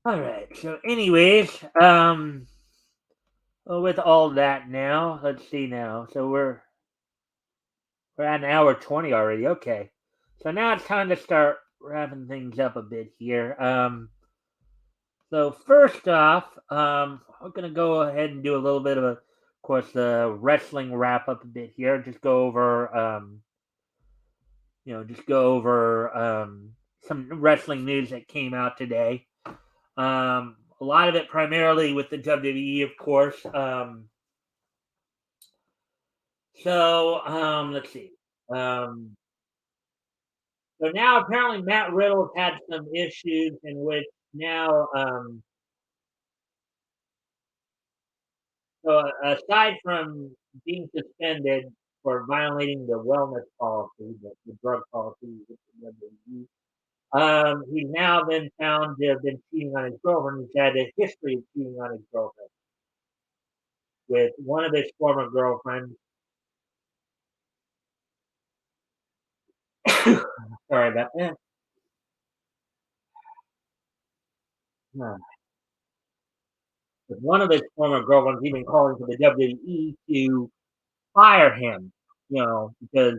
All right. So, anyways, well, with all that now, let's see now. So we're at an hour 20 already. Okay. So now it's time to start wrapping things up a bit here. So first off, I'm gonna go ahead and do a little bit of course, the wrestling wrap up a bit here. Just go over, just go over some wrestling news that came out today. A lot of it primarily with the WWE, of course. Let's see. Um, so now apparently Matt Riddle had some issues in which now, aside from being suspended for violating the wellness policy, the drug policy with the WWE, he's now been found to have been cheating on his girlfriend. He's had a history of cheating on his girlfriend with one of his former girlfriends. Sorry about that. With one of his former girlfriends even calling for the WWE to fire him, because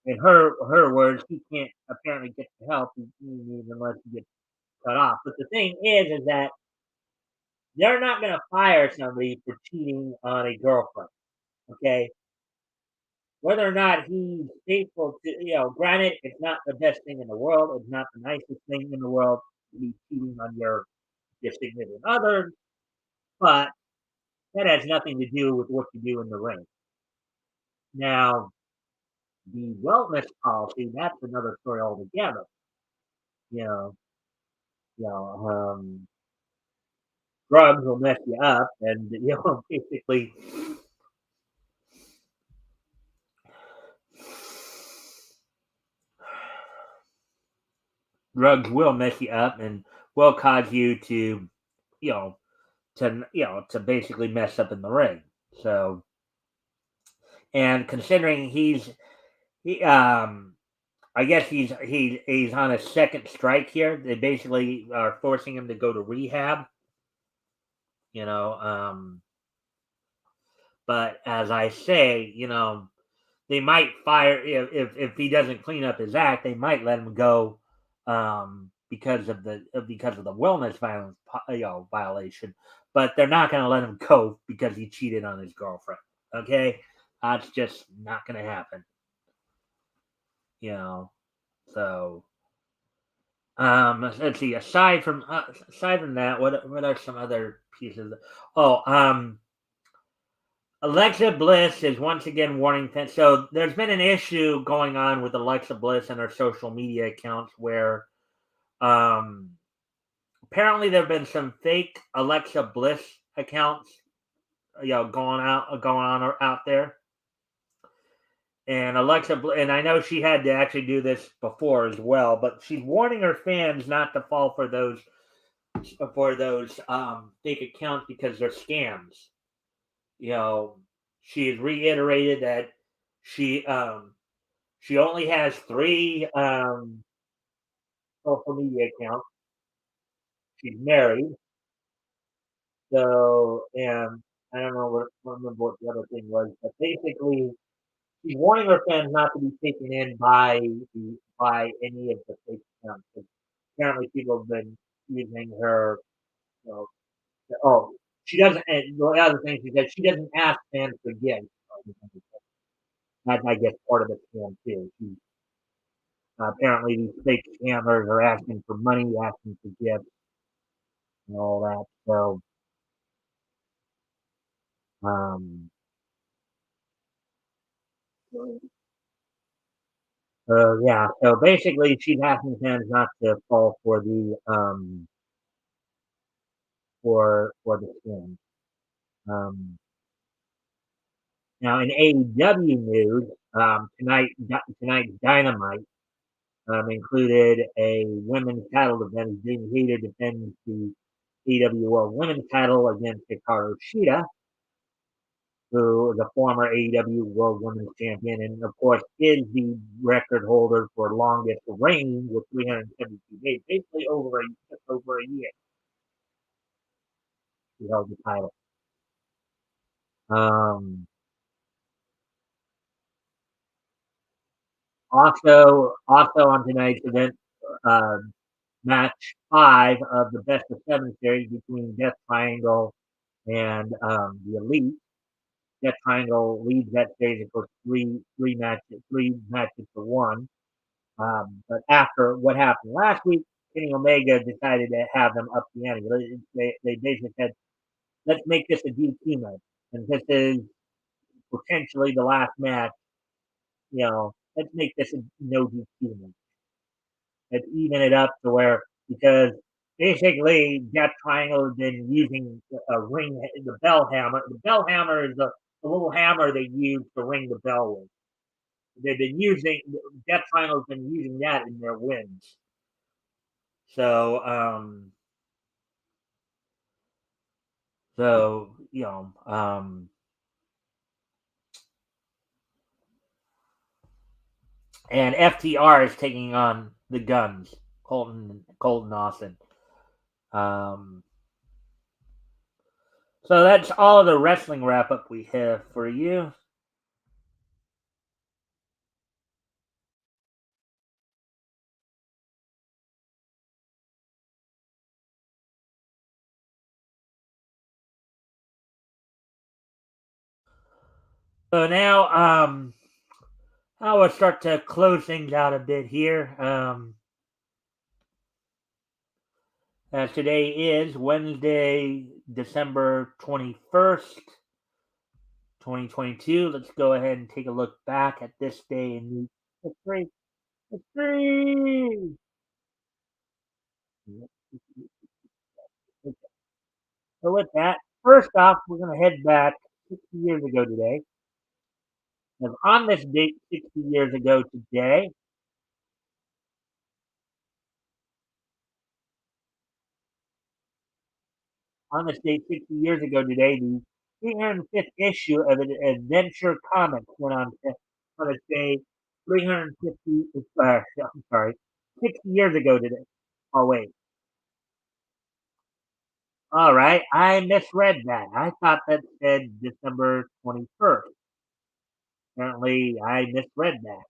in her words, he can't apparently get the help he needs unless he gets cut off. But the thing is that they're not going to fire somebody for cheating on a girlfriend. Okay, whether or not he's faithful to, granted, it's not the best thing in the world. It's not the nicest thing in the world to be cheating on your significant other, but that has nothing to do with what you do in the ring. Now, the wellness policy, that's another story altogether. You know, you know, drugs will mess you up, and basically, drugs will mess you up and will cause you to, you know, to basically mess up in the ring. So, and considering he I guess he's on a second strike here. They basically are forcing him to go to rehab. You know, but as I say, they might fire if he doesn't clean up his act. They might let him go because of the wellness violence violation. But they're not going to let him go because he cheated on his girlfriend. Okay, that's just not going to happen. You know, so let's see. Aside from that, what are some other pieces? Oh, Alexa Bliss is once again warning fans. So there's been an issue going on with Alexa Bliss and her social media accounts where um, apparently there have been some fake Alexa Bliss accounts, going on out there. And and I know she had to actually do this before as well, but she's warning her fans not to fall for those fake accounts because they're scams. You know, she has reiterated that she she only has three social media accounts. She's married, so and I don't remember what the other thing was, but basically she's warning her fans not to be taken in by any of the fake accounts. 'Cause apparently, people have been using her. You know, oh, she doesn't. And the other thing she said, she doesn't ask fans for gifts. That's, I guess, part of the scam too. Apparently, these fake scammers are asking for money, asking for gifts, and all that. Um, yeah. So basically, she's asking fans not to fall for the scam. Um, Now, in AEW news, tonight's Dynamite included a women's title event. Jamie Hayter defends the AEW World Women's title against Hikaru Shida, who is a former AEW World Women's Champion and, of course, is the record holder for longest reign with 372 days, basically just over a year. She held the title. Um, also on tonight's event, uh, match 5 of the best of 7 series between Death Triangle and the Elite. Death Triangle leads that series, of course, three matches to one. But after what happened last week, Kenny Omega decided to have them up the ante. They basically said, let's make this a DQ match. And this is potentially the last match. Let's make this a no DQ match. Let's even it up to where, because basically Death Triangle has been using a ring, the bell hammer. The bell hammer is the little hammer they use to ring the bell with. They've been using Death Triangle's been using that in their wins. So, so you know, and FTR is taking on the Guns, Colton Austin. Um, so that's all of the wrestling wrap up we have for you. So now, I will start to close things out a bit here. As today is Wednesday, December 21st, 2022. Let's go ahead and take a look back at this day in history. History! So, with that, first off, we're going to head back 60 years ago today. And on this date, 60 years ago today, on this date 60 years ago today, the 305th issue of Adventure Comics went on this day 350. I'm sorry, 60 years ago today. Oh wait, all right, I misread that. I thought that said December 21st. Apparently, I misread that.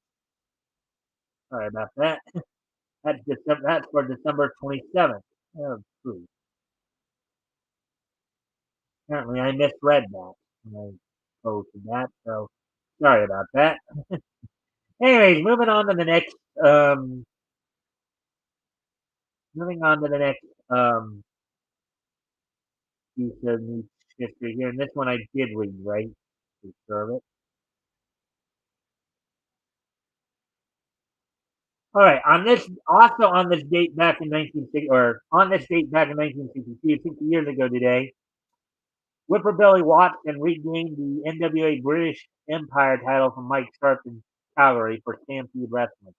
Sorry about that. That's for December 27th. Oh, phew. Apparently, I misread that when I posted that. So sorry about that. Anyways, um, moving on to the next piece of news history here, and this one I did read right. To serve it. All right, on this date back in 1960, or on this date back in 1962, 60 years ago today, Whipper Billy Watson regained the NWA British Empire title from Mike Sharp in Calgary for Stampede Wrestling.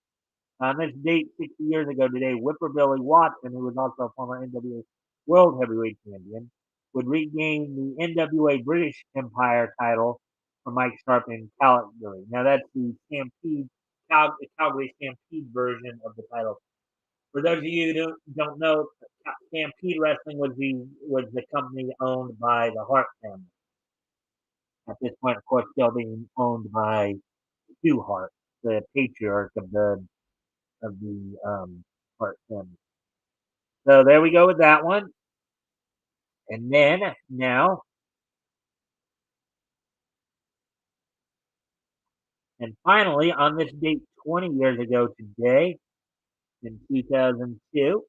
On this date, 60 years ago today, Whipper Billy Watson, who was also a former NWA World Heavyweight Champion, would regain the NWA British Empire title from Mike Sharp in Calgary. Now that's the Calgary Stampede version of the title. For those of you who don't know, Stampede Wrestling was the company owned by the Hart family. At this point, of course, still being owned by Stu Hart, the patriarch of the Hart family. So there we go with that one. And then now, and finally, on this date 20 years ago today, in 2002,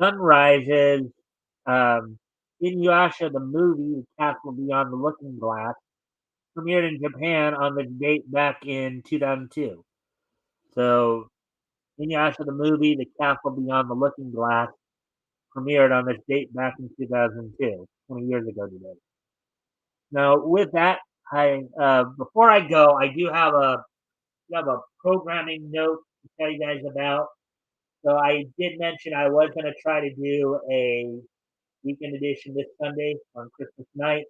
Sunrise's Inuyasha the movie, The Castle Beyond the Looking Glass, premiered in Japan on this date back in 2002. So Inuyasha the movie, The Castle Beyond the Looking Glass, premiered on this date back in 2002, 20 years ago today. Now, with that, I before I go, I do have a programming note to tell you guys about. So I did mention I was going to try to do a weekend edition this Sunday on Christmas night.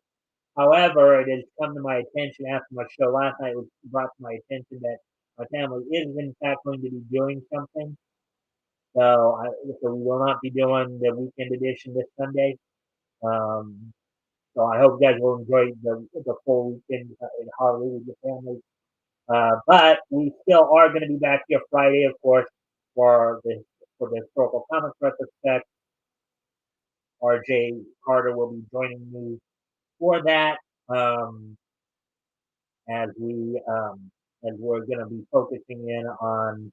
However, it has come to my attention after my show last night. It was brought to my attention that my family is in fact going to be doing something. So, so we will not be doing the weekend edition this Sunday. Um, so I hope you guys will enjoy the full weekend in Harley with your family. But we still are going to be back here Friday, of course, for the historical comics retrospect. RJ Carter will be joining me for that, as we're going to be focusing in on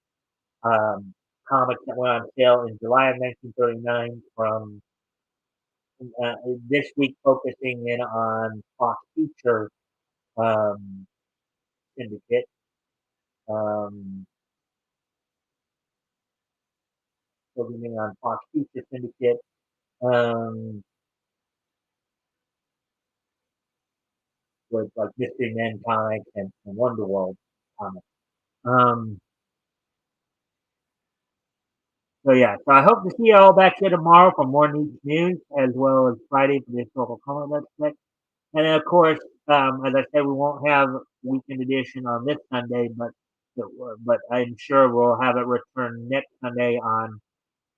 um, comics that went on sale in July of 1939 from uh, this week, focusing in on Fox Feature um, Syndicate. Um, Focusing on Fox Feature Syndicate. Um, with like Mystery Men comics and Wonder World comics. Um, so yeah, so I hope to see you all back here tomorrow for more news, as well as Friday for the historical comic book. And then of course, as I said, we won't have weekend edition on this Sunday, but I'm sure we'll have it return next Sunday on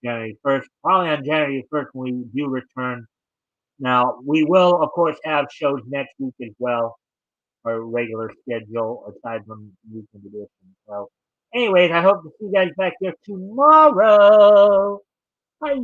January 1st. Probably on January 1st when we do return. Now we will of course have shows next week as well, our regular schedule aside from weekend edition. So, anyways, I hope to see you guys back here tomorrow. Bye.